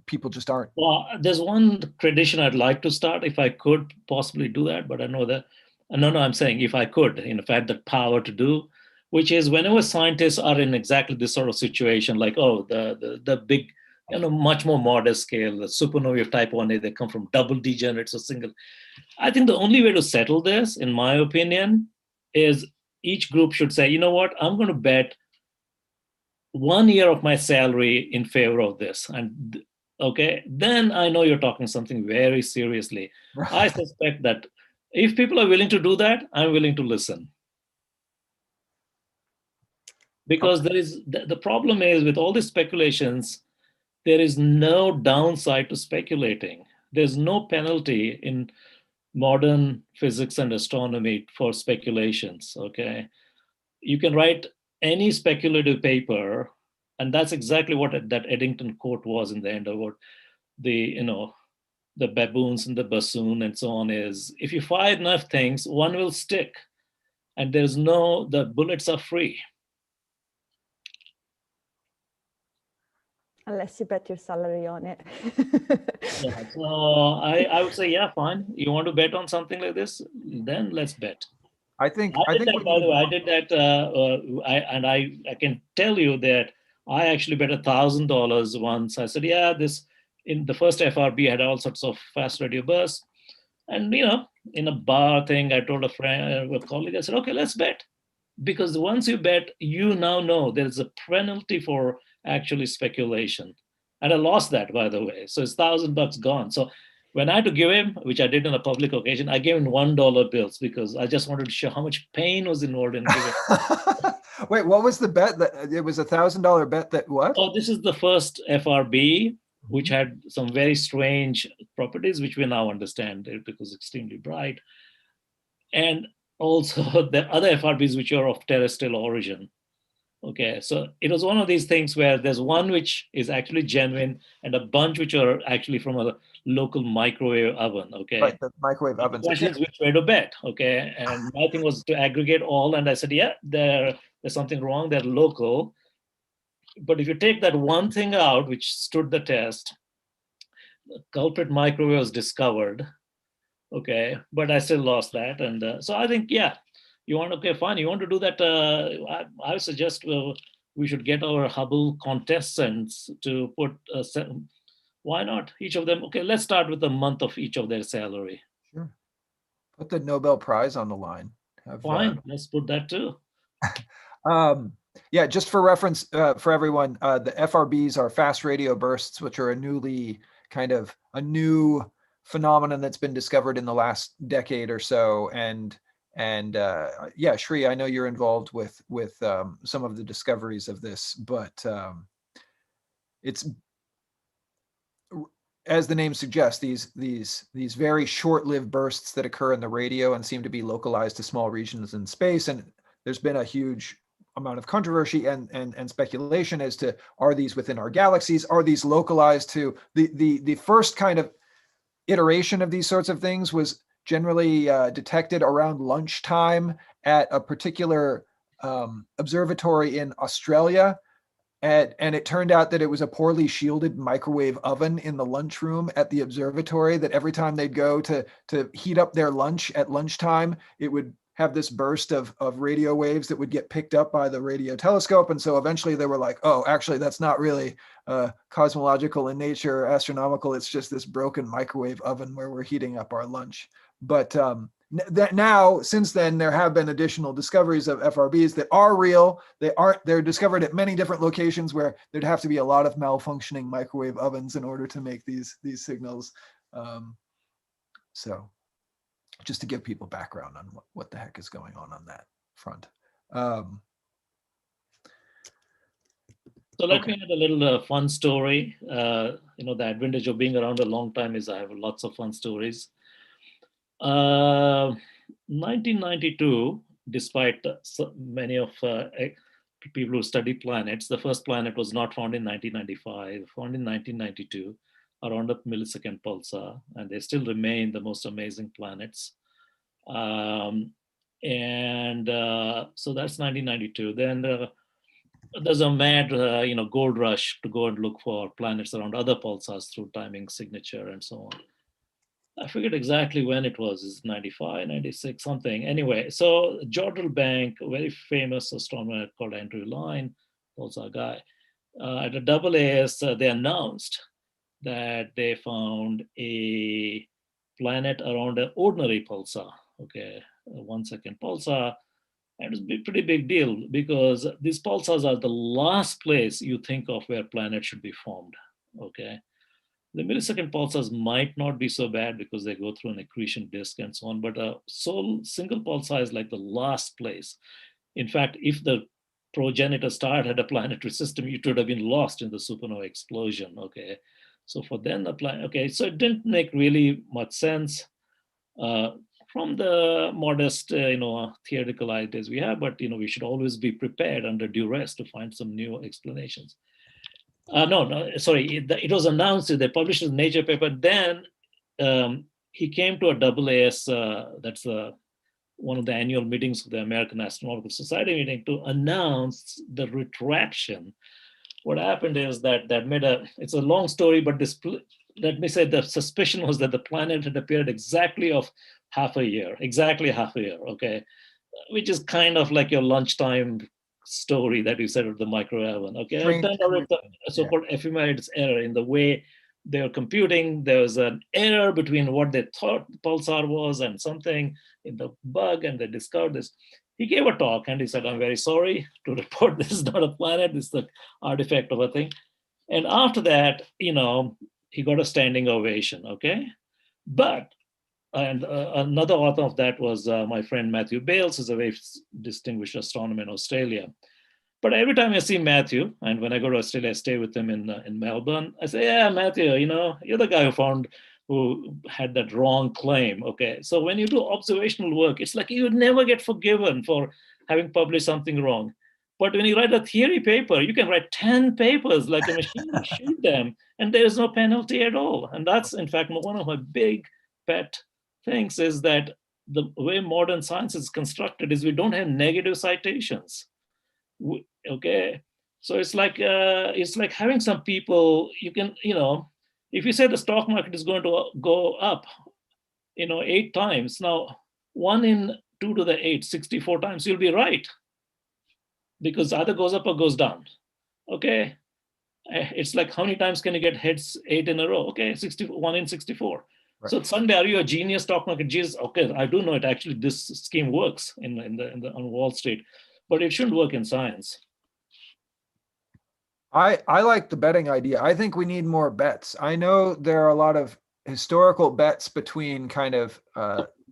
people just aren't. Well, there's one tradition I'd like to start if I could possibly do that, but I know that, no, I'm saying if I could, in fact, the power to do, which is whenever scientists are in exactly this sort of situation, like, the big, much more modest scale, the supernovae of type 1a, they come from double degenerates or single. I think the only way to settle this, in my opinion, is each group should say, you know what, I'm going to bet 1 year of my salary in favor of this. And okay, then I know you're talking something very seriously. Right. I suspect that if people are willing to do that, I'm willing to listen. Because there is, the problem is with all these speculations, there is no downside to speculating. There's no penalty in modern physics and astronomy for speculations, okay? You can write any speculative paper, and that's exactly what that Eddington quote was in the end about the baboons and the bassoon and so on, is if you fire enough things, one will stick, and the bullets are free. Unless you bet your salary on it. Yeah, so I would say, yeah, fine. You want to bet on something like this? Then let's bet. I think I did that, we by need the way. I did that, I can tell you that I actually bet $1,000 once. I said, yeah, this in the first FRB had all sorts of fast radio bursts, and in a bar thing, I told a friend, a colleague, I said, okay, let's bet, because once you bet, you now know there is a penalty for actually speculation, and I lost that, by the way. So it's $1,000 gone. So when I had to give him, which I did on a public occasion, I gave him $1 bills because I just wanted to show how much pain was involved in giving. Wait, what was the bet? That it was $1,000 bet that what? Oh, this is the first FRB, which had some very strange properties, which we now understand because extremely bright. And also the other FRBs, which are of terrestrial origin. Okay, so it was one of these things where there's one which is actually genuine and a bunch which are actually from a local microwave oven. Okay, Right, the microwave ovens. the question is which way to bet. Okay, and my thing was to aggregate all, and I said, yeah, there's something wrong. They're local, but if you take that one thing out, which stood the test, the culprit microwave was discovered. Okay, but I still lost that, and so I think, yeah. You want, okay, fine. You want to do that? I suggest we should get our Hubble contestants to put, why not? Each of them, okay, let's start with a month of each of their salary. Sure. Put the Nobel Prize on the line. Fine, let's put that too. Yeah, just for reference for everyone, the FRBs are fast radio bursts, which are a new phenomenon that's been discovered in the last decade or so. And yeah, Shri, I know you're involved with some of the discoveries of this, but it's, as the name suggests, these very short-lived bursts that occur in the radio and seem to be localized to small regions in space. And there's been a huge amount of controversy and speculation as to, are these within our galaxies? Are these localized to the first kind of iteration of these sorts of things was generally detected around lunchtime at a particular observatory in Australia. And it turned out that it was a poorly shielded microwave oven in the lunchroom at the observatory, that every time they'd go to heat up their lunch at lunchtime, it would have this burst of radio waves that would get picked up by the radio telescope. And so eventually they were like, oh, actually, that's not really cosmological in nature, astronomical. It's just this broken microwave oven where we're heating up our lunch. But that now, since then, there have been additional discoveries of FRBs that are real. They're discovered at many different locations where there'd have to be a lot of malfunctioning microwave ovens in order to make these signals. So just to give people background on what the heck is going on that front. So let me add a little fun story. The advantage of being around a long time is I have lots of fun stories. 1992, despite many of people who study planets, the first planet was not found in 1995, found in 1992, around a millisecond pulsar, and they still remain the most amazing planets. So that's 1992. Then there's a mad, gold rush to go and look for planets around other pulsars through timing signature and so on. I forget exactly when it was. It's 95, 96, something. Anyway, so Jodrell Bank, a very famous astronomer called Andrew Lyne, also a guy, at a AAS, they announced that they found a planet around an ordinary pulsar, okay, a 1 second pulsar. And it's a pretty big deal because these pulsars are the last place you think of where planets should be formed, okay? The millisecond pulsars might not be so bad because they go through an accretion disk and so on, but a single pulsar is like the last place. In fact, if the progenitor star had a planetary system, it would have been lost in the supernova explosion, okay? So for then the planet, okay, so it didn't make really much sense from the modest, theoretical ideas we have, but, we should always be prepared under duress to find some new explanations. It was announced, they published a Nature paper. Then he came to a AAS, that's one of the annual meetings of the American Astronomical Society meeting, to announce the retraction what happened is that it's a long story, but let me say the suspicion was that the planet had appeared exactly half a year, okay? Which is kind of like your lunchtime story that you said of the microwave oven, okay? It turned out it's a so-called ephemeris error in the way they were computing. There was an error between what they thought the pulsar was and something in the bug, and they discovered this. He gave a talk and he said, I'm very sorry to report this is not a planet, this is the artifact of a thing. And after that, he got a standing ovation, okay? But another author of that was my friend Matthew Bales, who's a very distinguished astronomer in Australia. But every time I see Matthew, and when I go to Australia, I stay with him in Melbourne, I say, yeah, Matthew, you're the guy who had that wrong claim, okay? So when you do observational work, it's like you would never get forgiven for having published something wrong. But when you write a theory paper, you can write 10 papers like a machine, shoot them, and there is no penalty at all. And that's, in fact, one of my big pet things is that the way modern science is constructed is we don't have negative citations. Okay, so it's like having some people, you can, if you say the stock market is going to go up, 8 times, now 1 in 2 to the 8, 64 times, you'll be right, because either goes up or goes down. Okay, it's like how many times can you get hits 8 in a row? Okay, 1 in 64. Right. So Sunday, are you a genius stock market? Jesus, okay, I do know it. Actually, this scheme works on Wall Street, but it shouldn't work in science. I like the betting idea. I think we need more bets. I know there are a lot of historical bets between kind of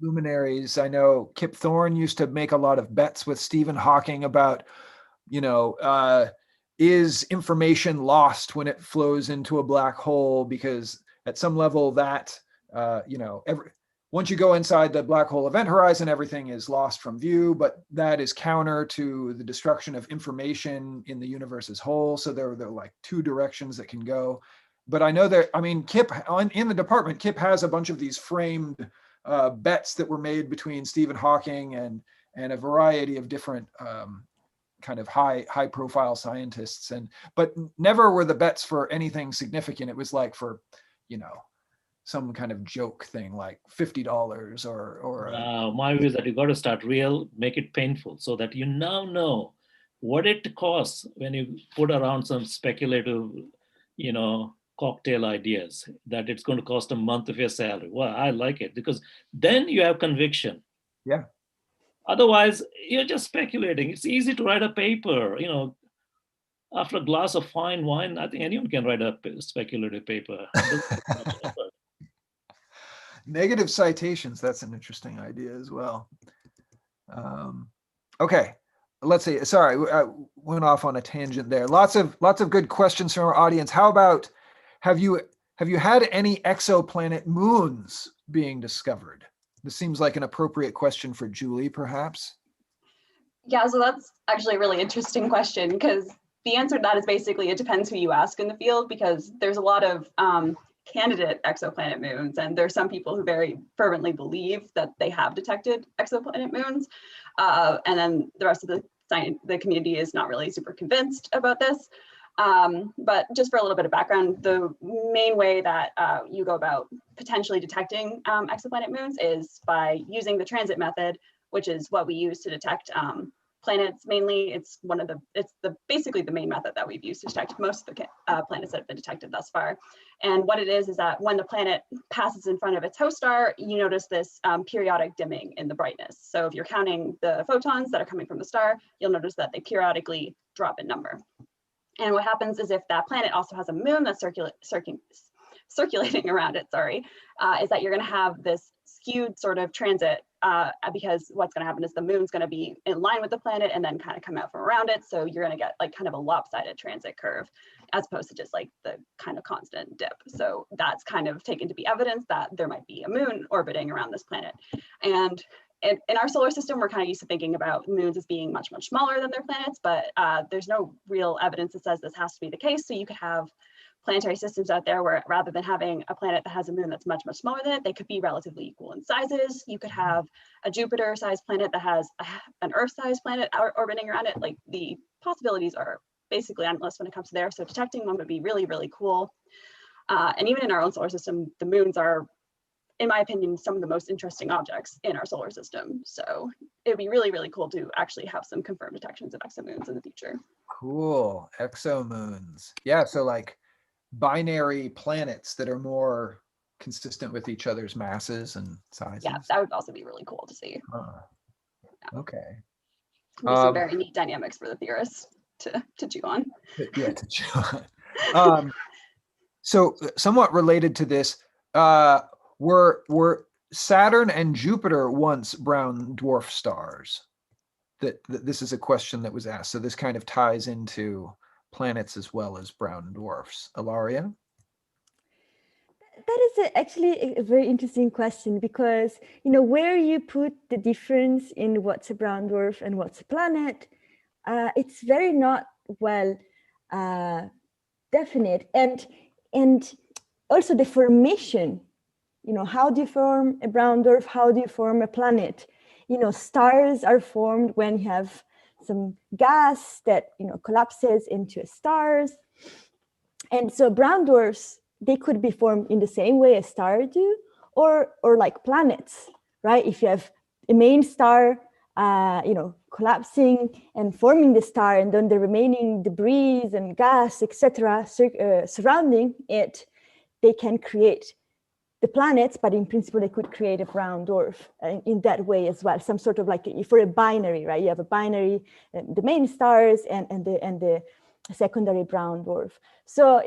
luminaries. I know Kip Thorne used to make a lot of bets with Stephen Hawking about, is information lost when it flows into a black hole? Because at some level that, once you go inside the black hole event horizon, everything is lost from view, but that is counter to the destruction of information in the universe as whole. So there are like 2 directions that can go. But I know Kip, in the department, Kip has a bunch of these framed bets that were made between Stephen Hawking and a variety of different kind of high profile scientists. But never were the bets for anything significant. It was like for, some kind of joke thing like $50 or my view is that you got to start make it painful so that you now know what it costs when you put around some speculative, cocktail ideas, that it's going to cost a month of your salary. Well, I like it because then you have conviction. Yeah. Otherwise, you're just speculating. It's easy to write a paper, after a glass of fine wine, I think anyone can write a speculative paper. Negative citations, that's an interesting idea as well. Okay, let's see. Sorry, I went off on a tangent there. Lots of good questions from our audience. How about, have you had any exoplanet moons being discovered? This seems like an appropriate question for Julie, perhaps. Yeah, so that's actually a really interesting question, because the answer to that is basically it depends who you ask in the field, because there's a lot of candidate exoplanet moons, and there's some people who very fervently believe that they have detected exoplanet moons, and then the rest of the community is not really super convinced about this. But just for a little bit of background, the main way that you go about potentially detecting exoplanet moons is by using the transit method, which is what we use to detect planets mainly. It's basically the main method that we've used to detect most of the planets that have been detected thus far. And what it is that when the planet passes in front of its host star, you notice this periodic dimming in the brightness. So if you're counting the photons that are coming from the star, you'll notice that they periodically drop in number. And what happens is if that planet also has a moon that's circulating around it, is that you're going to have this skewed sort of transit, because what's going to happen is the moon's going to be in line with the planet and then kind of come out from around it. So you're going to get like kind of a lopsided transit curve, as opposed to just like the kind of constant dip. So that's kind of taken to be evidence that there might be a moon orbiting around this planet. And in our solar system, we're kind of used to thinking about moons as being much, much smaller than their planets, but there's no real evidence that says this has to be the case. So you could have planetary systems out there where rather than having a planet that has a moon that's much, much smaller than it, they could be relatively equal in sizes. You could have a Jupiter-sized planet that has an Earth-sized planet orbiting around it. Like the possibilities are basically endless when it comes to there. So detecting one would be really, really cool. And even in our own solar system, the moons are, in my opinion, some of the most interesting objects in our solar system. So it'd be really, really cool to actually have some confirmed detections of exomoons in the future. Cool, exomoons. Yeah, so like binary planets that are more consistent with each other's masses and sizes. Yeah, that would also be really cool to see. Okay. There's some very neat dynamics for the theorists to chew on. Yeah, to chew on. So somewhat related to this, were Saturn and Jupiter once brown dwarf stars? That this is a question that was asked. So this kind of ties into planets as well as brown dwarfs. Ilaria? That is actually a very interesting question, because where you put the difference in what's a brown dwarf and what's a planet, it's very not well definite, and also the formation. How do you form a brown dwarf? How do you form a planet? Stars are formed when you have some gas that collapses into stars, and so brown dwarfs, they could be formed in the same way as stars do, or like planets, right? If you have a main star, collapsing and forming the star, and then the remaining debris and gas, etc., surrounding it, they can create the planets, but in principle, they could create a brown dwarf in that way as well. Some sort of like for a binary, right? You have a binary, the main stars and the secondary brown dwarf. So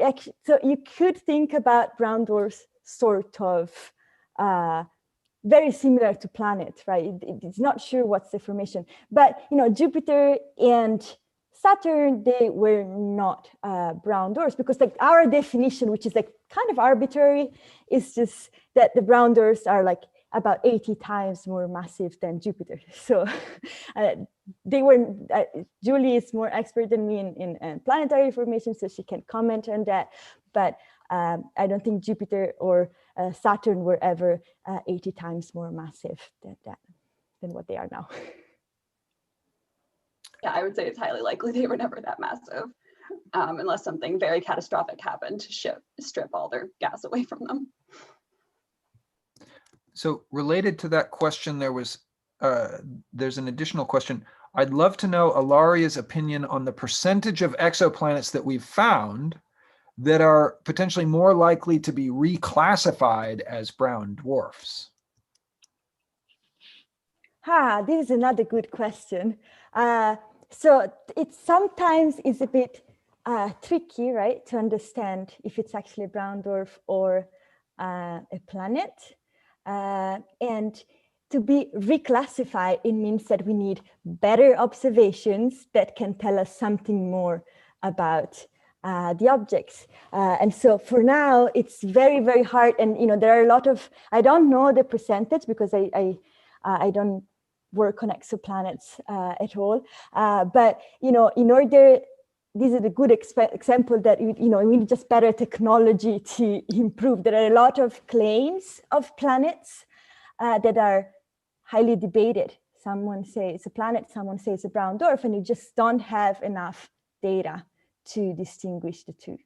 you could think about brown dwarfs sort of very similar to planets, right? It's not sure what's the formation, but Jupiter and Saturn, they were not brown dwarfs, because like our definition, which is like kind of arbitrary, is just that the brown dwarfs are like about 80 times more massive than Jupiter. So they were, Julie is more expert than me in planetary formation, so she can comment on that. But I don't think Jupiter or Saturn were ever 80 times more massive than what they are now. Yeah, I would say it's highly likely they were never that massive, unless something very catastrophic happened to strip all their gas away from them. So related to that question, there's an additional question. I'd love to know Ilaria's opinion on the percentage of exoplanets that we've found that are potentially more likely to be reclassified as brown dwarfs. This is another good question. So it sometimes is a bit tricky, right, to understand if it's actually a brown dwarf or a planet. And to be reclassified, it means that we need better observations that can tell us something more about the objects. And so for now, it's very, very hard. And, there are a lot of, I don't know the percentage because I don't work on exoplanets at all. But, in order, this is a good example that, we need just better technology to improve. There are a lot of claims of planets that are highly debated. Someone says it's a planet, someone says it's a brown dwarf, and you just don't have enough data to distinguish the two.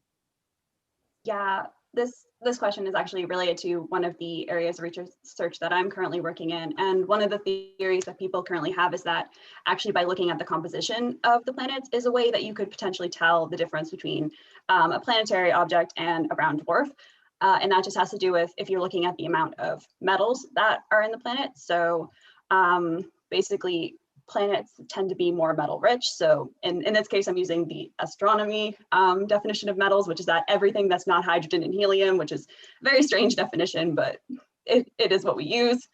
Yeah, this question is actually related to one of the areas of research that I'm currently working in. And one of the theories that people currently have is that actually by looking at the composition of the planets is a way that you could potentially tell the difference between a planetary object and a brown dwarf. And that just has to do with if you're looking at the amount of metals that are in the planet. So basically, planets tend to be more metal rich. So in this case, I'm using the astronomy definition of metals, which is that everything that's not hydrogen and helium, which is a very strange definition, but it is what we use.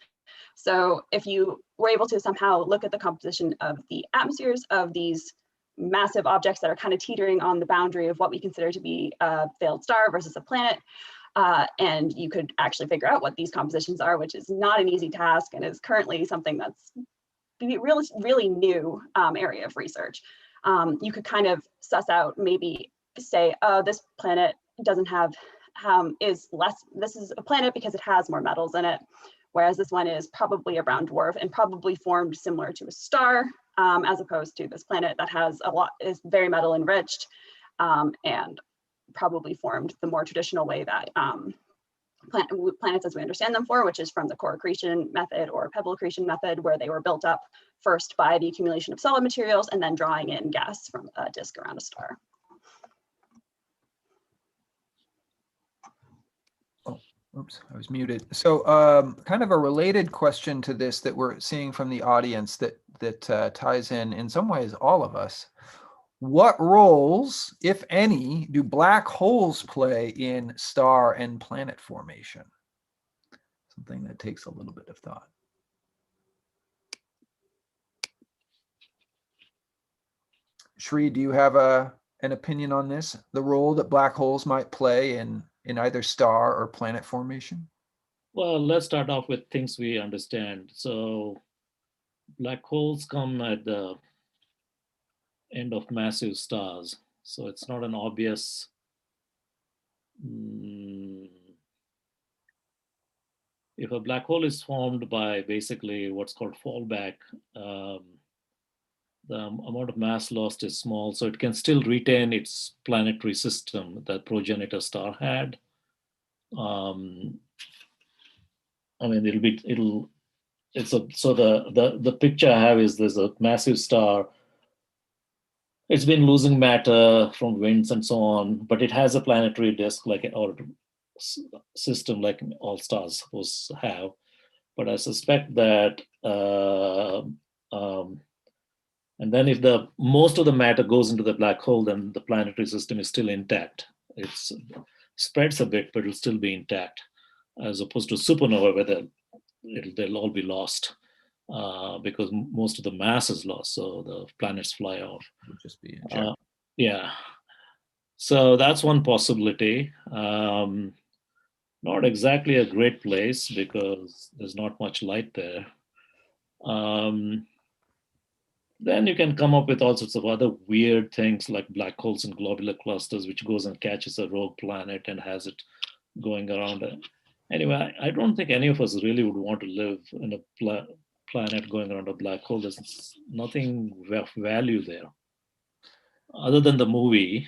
So if you were able to somehow look at the composition of the atmospheres of these massive objects that are kind of teetering on the boundary of what we consider to be a failed star versus a planet, and you could actually figure out what these compositions are, which is not an easy task and is currently something that's really, really new area of research. You could kind of suss out, maybe say, oh, this planet doesn't have, this is a planet because it has more metals in it, whereas this one is probably a brown dwarf and probably formed similar to a star, as opposed to this planet that has is very metal enriched, and probably formed the more traditional way that planets as we understand them which is from the core accretion method or pebble accretion method, where they were built up first by the accumulation of solid materials and then drawing in gas from a disk around a star. Oh, oops, I was muted. So kind of a related question to this that we're seeing from the audience that ties in some ways all of us. What roles, if any, do black holes play in star and planet formation? Something that takes a little bit of thought. Shri, do you have an opinion on this? The role that black holes might play in either star or planet formation? Well, let's start off with things we understand. So black holes come at the end of massive stars. So it's not an obvious if a black hole is formed by basically what's called fallback, the amount of mass lost is small, so it can still retain its planetary system that progenitor star had. I mean, so the picture I have is there's a massive star. It's been losing matter from winds and so on, but it has a planetary disk or system like all stars supposed to have. But I suspect that, and then if most of the matter goes into the black hole, then the planetary system is still intact. It spreads a bit, but it'll still be intact, as opposed to supernova where they'll all be lost. Because most of the mass is lost, so the planets fly off. Would just be yeah. So that's one possibility. Not exactly a great place because there's not much light there. Then you can come up with all sorts of other weird things like black holes and globular clusters, which goes and catches a rogue planet and has it going around it. Anyway, I don't think any of us really would want to live in a planet going around a black hole. There's nothing of value there other than the movie.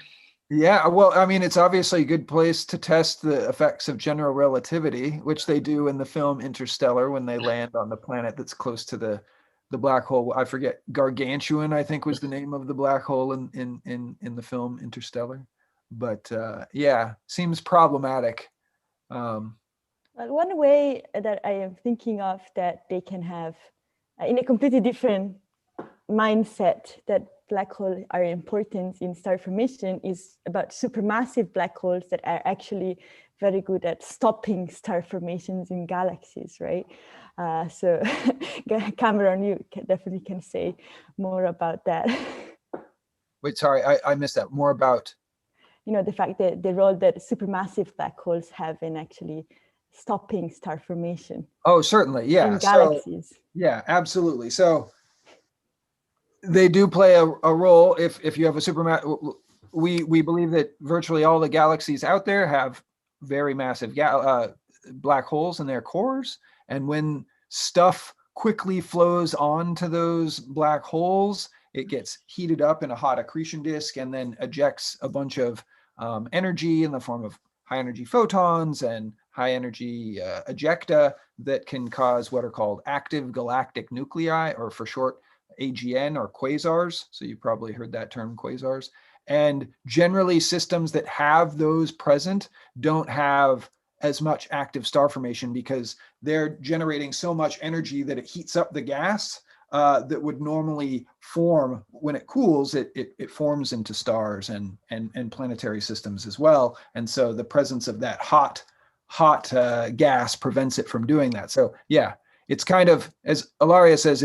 Yeah, well, I mean, it's obviously a good place to test the effects of general relativity, which they do in the film Interstellar when they land on the planet that's close to the black hole. I forget, Gargantuan, I think was the name of the black hole in the film Interstellar. But yeah, seems problematic. One way that I am thinking of that they can have in a completely different mindset that black holes are important in star formation is about supermassive black holes that are actually very good at stopping star formations in galaxies, right? So Cameron, you definitely can say more about that. Wait, sorry, I missed that. More about? You know, the fact that the role that supermassive black holes have in actually stopping star formation. Oh, certainly, yeah. In galaxies. So, yeah, absolutely. So they do play a role if you have a supermassive. We believe that virtually all the galaxies out there have very massive black holes in their cores, and when stuff quickly flows onto those black holes, it gets heated up in a hot accretion disk and then ejects a bunch of energy in the form of high energy photons and high energy ejecta that can cause what are called active galactic nuclei, or for short AGN, or quasars. So you probably heard that term, quasars. And generally systems that have those present don't have as much active star formation because they're generating so much energy that it heats up the gas that would normally form when it cools. It forms into stars and planetary systems as well. And so the presence of that hot gas prevents it from doing that. So yeah, it's kind of, as Ilaria says,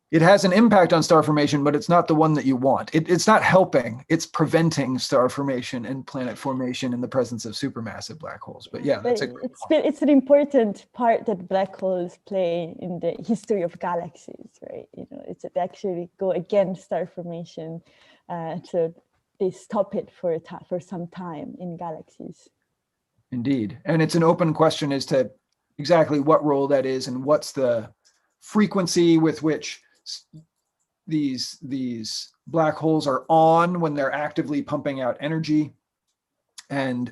it has an impact on star formation, but it's not the one that you want. It's not helping. It's preventing star formation and planet formation in the presence of supermassive black holes. But yeah, that's it's an important part that black holes play in the history of galaxies, right? You know, it's actually go against star formation, so they stop it for some time in galaxies. Indeed, and it's an open question as to exactly what role that is and what's the frequency with which these black holes are on when they're actively pumping out energy, and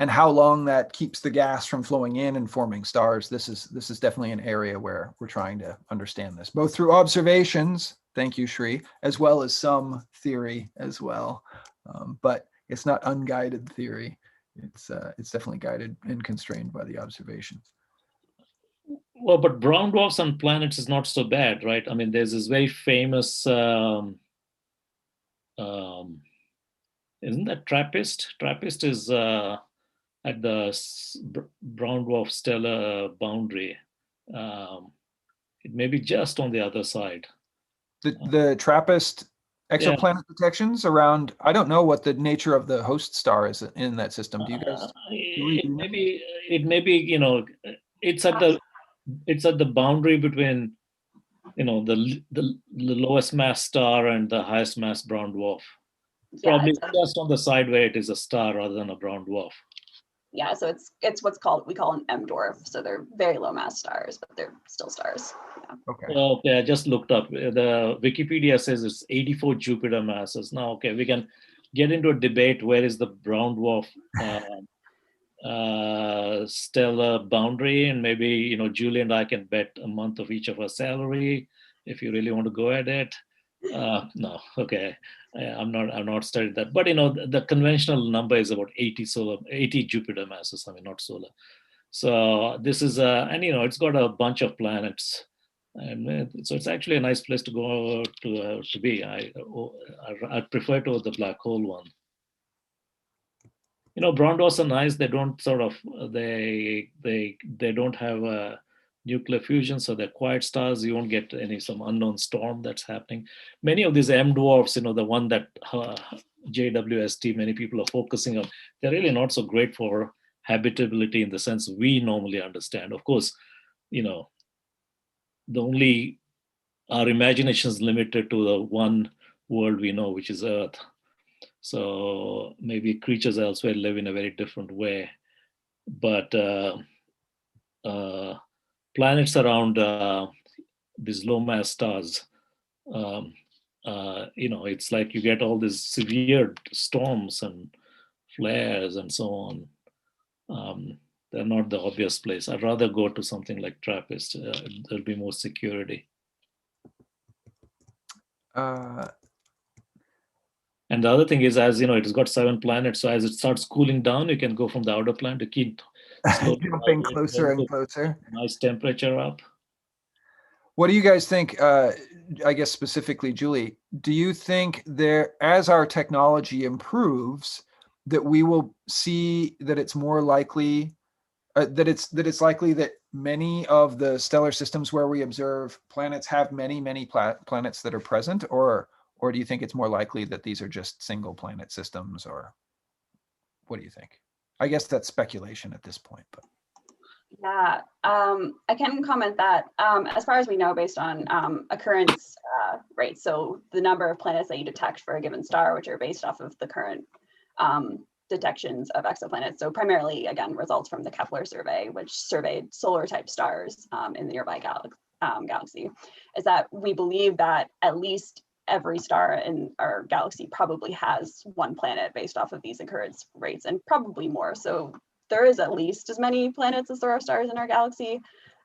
how long that keeps the gas from flowing in and forming stars. This is definitely an area where we're trying to understand this, both through observations, thank you, Shri, as well as some theory as well. But it's not unguided theory. It's definitely guided and constrained by the observations. Well, but brown dwarfs on planets is not so bad, right? I mean, there's this very famous, isn't that Trappist? Trappist is at the brown dwarf stellar boundary. It may be just on the other side. The Trappist exoplanet detections around, I don't know what the nature of the host star is in that system. Do you guys? It may be, you know, it's at the boundary between, you know, the lowest mass star and the highest mass brown dwarf. Probably just on the side where it is a star rather than a brown dwarf. Yeah, so it's we call an M dwarf. So they're very low mass stars, but they're still stars. Yeah. Okay. Okay, I just looked up. The Wikipedia says it's 84 Jupiter masses. Now, okay, we can get into a debate. Where is the brown dwarf stellar boundary? And maybe, you know, Julie and I can bet a month of each of our salary if you really want to go at it. No, okay. I'm not studied that, but you know, the conventional number is about 80 Jupiter masses. I mean, not solar. So this is and you know, it's got a bunch of planets, and so it's actually a nice place to go to be. I prefer to the black hole one. You know, brown dwarfs are nice. They don't sort of they don't have a nuclear fusion, so they're quiet stars. You won't get some unknown storm that's happening. Many of these M dwarfs, you know, the one that JWST many people are focusing on, they're really not so great for habitability in the sense we normally understand. Of course, you know, our imagination is limited to the one world we know, which is Earth. So maybe creatures elsewhere live in a very different way. But planets around these low mass stars, you know, it's like you get all these severe storms and flares and so on. They're not the obvious place. I'd rather go to something like Trappist. There'll be more security. And the other thing is, as you know, it's got 7 planets. So as it starts cooling down, you can go from the outer planet to keep jumping closer and closer. Nice temperature up. What do you guys think? I guess specifically, Julie, do you think as our technology improves, that we will see that it's more likely that it's likely that many of the stellar systems where we observe planets have many planets that are present, or do you think it's more likely that these are just single planet systems, or what do you think? I guess that's speculation at this point, but. Yeah, I can comment that as far as we know, based on occurrence rates, so the number of planets that you detect for a given star, which are based off of the current detections of exoplanets. So primarily, again, results from the Kepler survey, which surveyed solar type stars in the nearby galaxy, is that we believe that at least every star in our galaxy probably has one planet based off of these occurrence rates, and probably more. So there is at least as many planets as there are stars in our galaxy.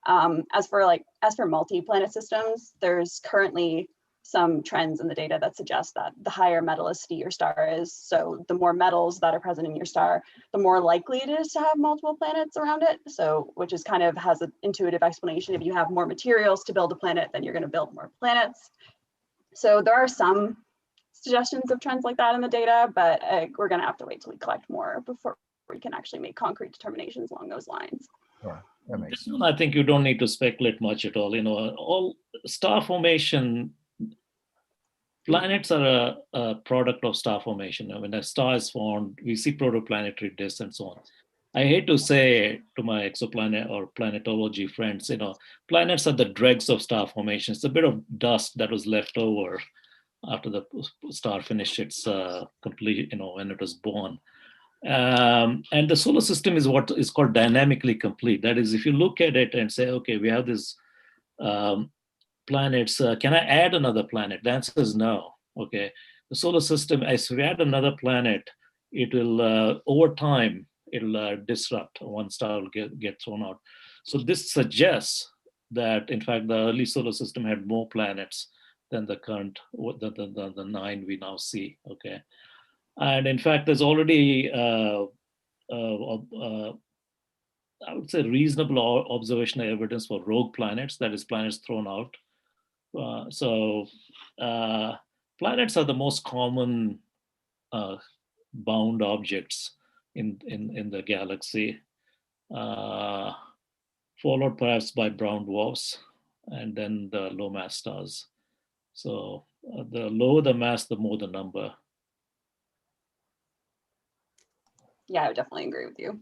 As for multi-planet systems, there's currently some trends in the data that suggest that the higher metallicity your star is, so the more metals that are present in your star, the more likely it is to have multiple planets around it. So, which is kind of has an intuitive explanation. If you have more materials to build a planet, then you're going to build more planets. So there are some suggestions of trends like that in the data, but we're going to have to wait till we collect more before we can actually make concrete determinations along those lines. Yeah, that makes sense. I think you don't need to speculate much at all. You know, all star formation, planets are a product of star formation. I mean, a star is formed, we see protoplanetary disks and so on. I hate to say to my exoplanet or planetology friends, you know, planets are the dregs of star formation. It's a bit of dust that was left over after the star finished its complete, you know, when it was born. And the solar system is what is called dynamically complete. That is, if you look at it and say, okay, we have this planets, can I add another planet? The answer is no. Okay, the solar system, as we add another planet, it will over time it'll disrupt. One star will get thrown out. So this suggests that in fact the early solar system had more planets than the current the 9 we now see. Okay, and in fact there's already I would say reasonable observational evidence for rogue planets, that is planets thrown out. Planets are the most common bound objects in the galaxy, followed perhaps by brown dwarfs and then the low mass stars. So the lower the mass, the more the number. Yeah, I would definitely agree with you.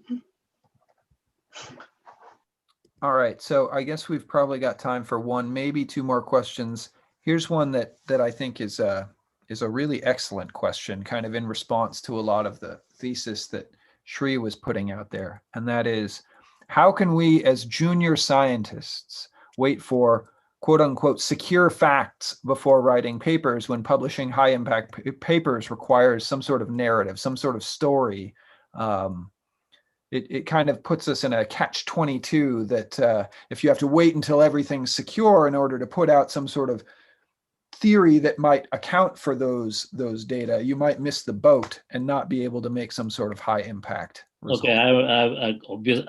All right, so I guess we've probably got time for one, maybe two more questions. Here's one that I think is a really excellent question, kind of in response to a lot of the thesis that Shri was putting out there. And that is, how can we as junior scientists wait for quote unquote secure facts before writing papers when publishing high impact papers requires some sort of narrative, some sort of story? It kind of puts us in a catch-22 that if you have to wait until everything's secure in order to put out some sort of theory that might account for those data, you might miss the boat and not be able to make some sort of high impact result. Okay,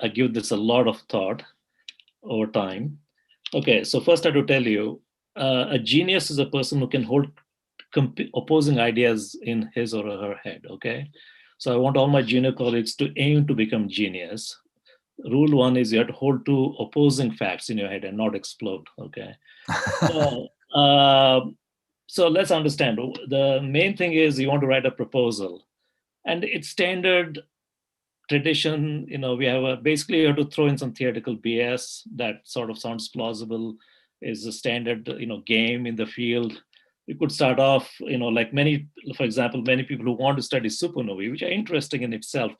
I give this a lot of thought over time. Okay, so first I have to tell you, a genius is a person who can hold opposing ideas in his or her head, okay? So I want all my junior colleagues to aim to become genius. Rule one is you have to hold two opposing facts in your head and not explode, okay? So let's understand. The main thing is you want to write a proposal. And it's standard tradition, we have basically you have to throw in some theoretical BS that sort of sounds plausible, is a standard, game in the field. You could start off, like for example, many people who want to study supernovae, which are interesting in itself,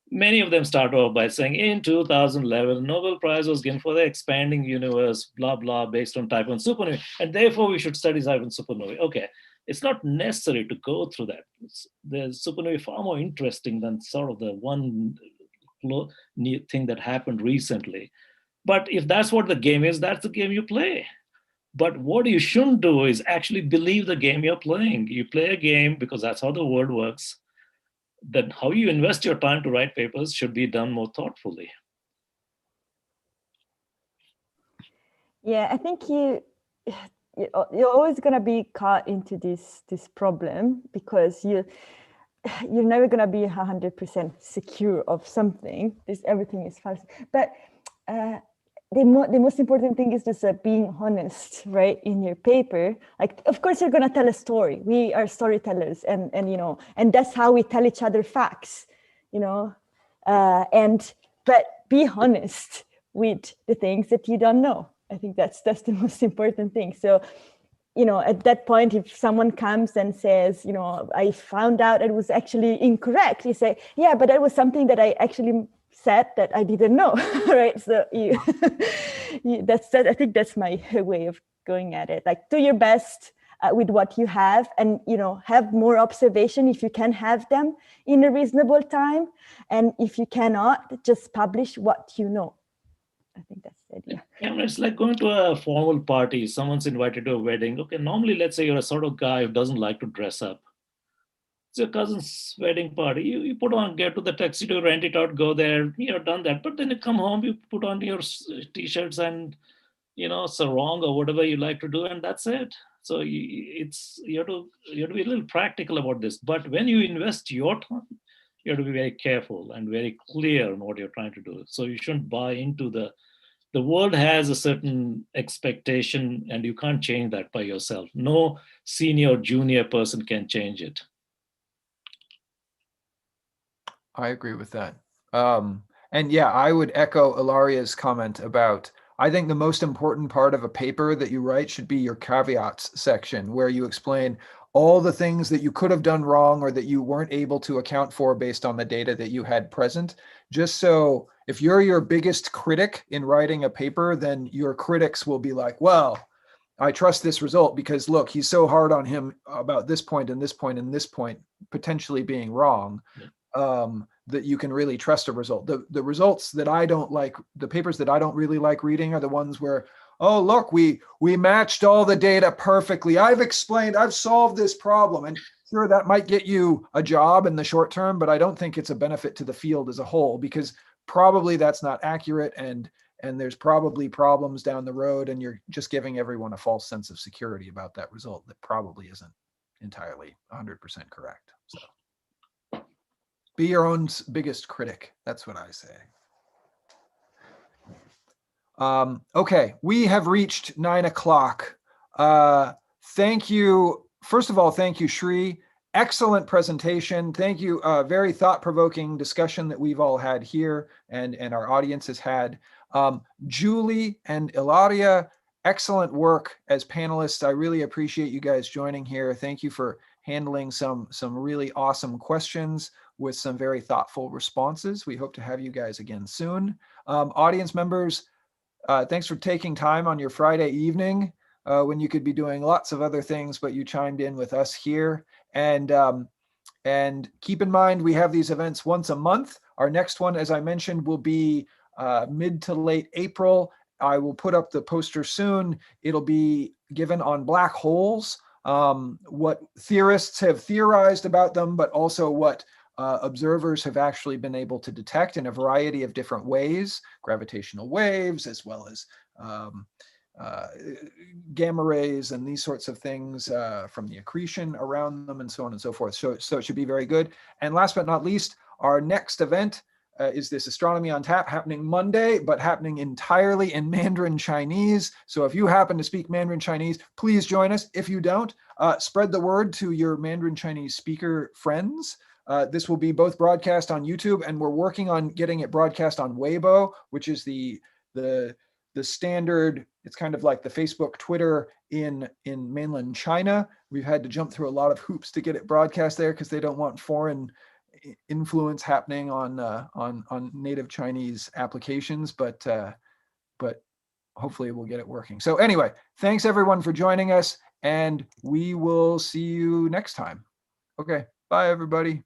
many of them start off by saying, in 2011, Nobel Prize was given for the expanding universe, blah, blah, based on type 1 supernovae, and therefore we should study type 1 supernovae. Okay, it's not necessary to go through that. The supernovae far more interesting than sort of the one thing that happened recently. But if that's what the game is, that's the game you play. But what you shouldn't do is actually believe the game you're playing. You play a game because that's how the world works. That how you invest your time to write papers should be done more thoughtfully. Yeah, I think you're always going to be caught into this problem because you're never going to be 100% secure of something. Everything is false. But the most important thing is just being honest, right, in your paper. Like, of course, you're going to tell a story. We are storytellers, and that's how we tell each other facts, but be honest with the things that you don't know. I think that's the most important thing. So, at that point, if someone comes and says, I found out it was actually incorrect, you say, yeah, but that was something that I actually said that I didn't know, right? So I think that's my way of going at it. Like, do your best with what you have, and have more observation if you can have them in a reasonable time, and if you cannot, just publish what you know. I think that's the idea. Yeah, it's like going to a formal party. Someone's invited to a wedding. Okay, normally, let's say you're a sort of guy who doesn't like to dress up. It's your cousin's wedding party. You put on, get to the tuxedo, rent it out, go there. You've done that. But then you come home, you put on your t-shirts and, sarong or whatever you like to do, and that's it. So you have to be a little practical about this. But when you invest your time, you have to be very careful and very clear on what you're trying to do. So you shouldn't buy into the world has a certain expectation, and you can't change that by yourself. No senior or junior person can change it. I agree with that. And yeah, I would echo Ilaria's comment about, I think the most important part of a paper that you write should be your caveats section, where you explain all the things that you could have done wrong or that you weren't able to account for based on the data that you had present. Just so if you're your biggest critic in writing a paper, then your critics will be like, well, I trust this result because look, he's so hard on him about this point and this point and this point potentially being wrong, that you can really trust a result. The results that I don't like, the papers that I don't really like reading are the ones where, oh, look, we matched all the data perfectly. I've solved this problem. And sure, that might get you a job in the short term, but I don't think it's a benefit to the field as a whole, because probably that's not accurate, and there's probably problems down the road, and you're just giving everyone a false sense of security about that result that probably isn't entirely 100% correct. So be your own biggest critic. That's what I say. Okay, we have reached 9 o'clock. Thank you. First of all, thank you, Shri. Excellent presentation. Thank you. Very thought-provoking discussion that we've all had here and our audience has had. Julie and Ilaria, excellent work as panelists. I really appreciate you guys joining here. Thank you for handling some really awesome questions with some very thoughtful responses. We hope to have you guys again soon. Audience members, thanks for taking time on your Friday evening when you could be doing lots of other things, but you chimed in with us here. And keep in mind, we have these events once a month. Our next one, as I mentioned, will be mid to late April. I will put up the poster soon. It'll be given on black holes, what theorists have theorized about them, but also what observers have actually been able to detect in a variety of different ways, gravitational waves, as well as gamma rays and these sorts of things from the accretion around them and so on and so forth. So it should be very good. And last but not least, our next event is this Astronomy on Tap, happening Monday, but happening entirely in Mandarin Chinese. So if you happen to speak Mandarin Chinese, please join us. If you don't, spread the word to your Mandarin Chinese speaker friends. This will be both broadcast on YouTube, and we're working on getting it broadcast on Weibo, which is the standard. It's kind of like the Facebook, Twitter in mainland China. We've had to jump through a lot of hoops to get it broadcast there because they don't want foreign influence happening on native Chinese applications, but hopefully we'll get it working. So anyway, thanks everyone for joining us, and we will see you next time. Okay, bye everybody.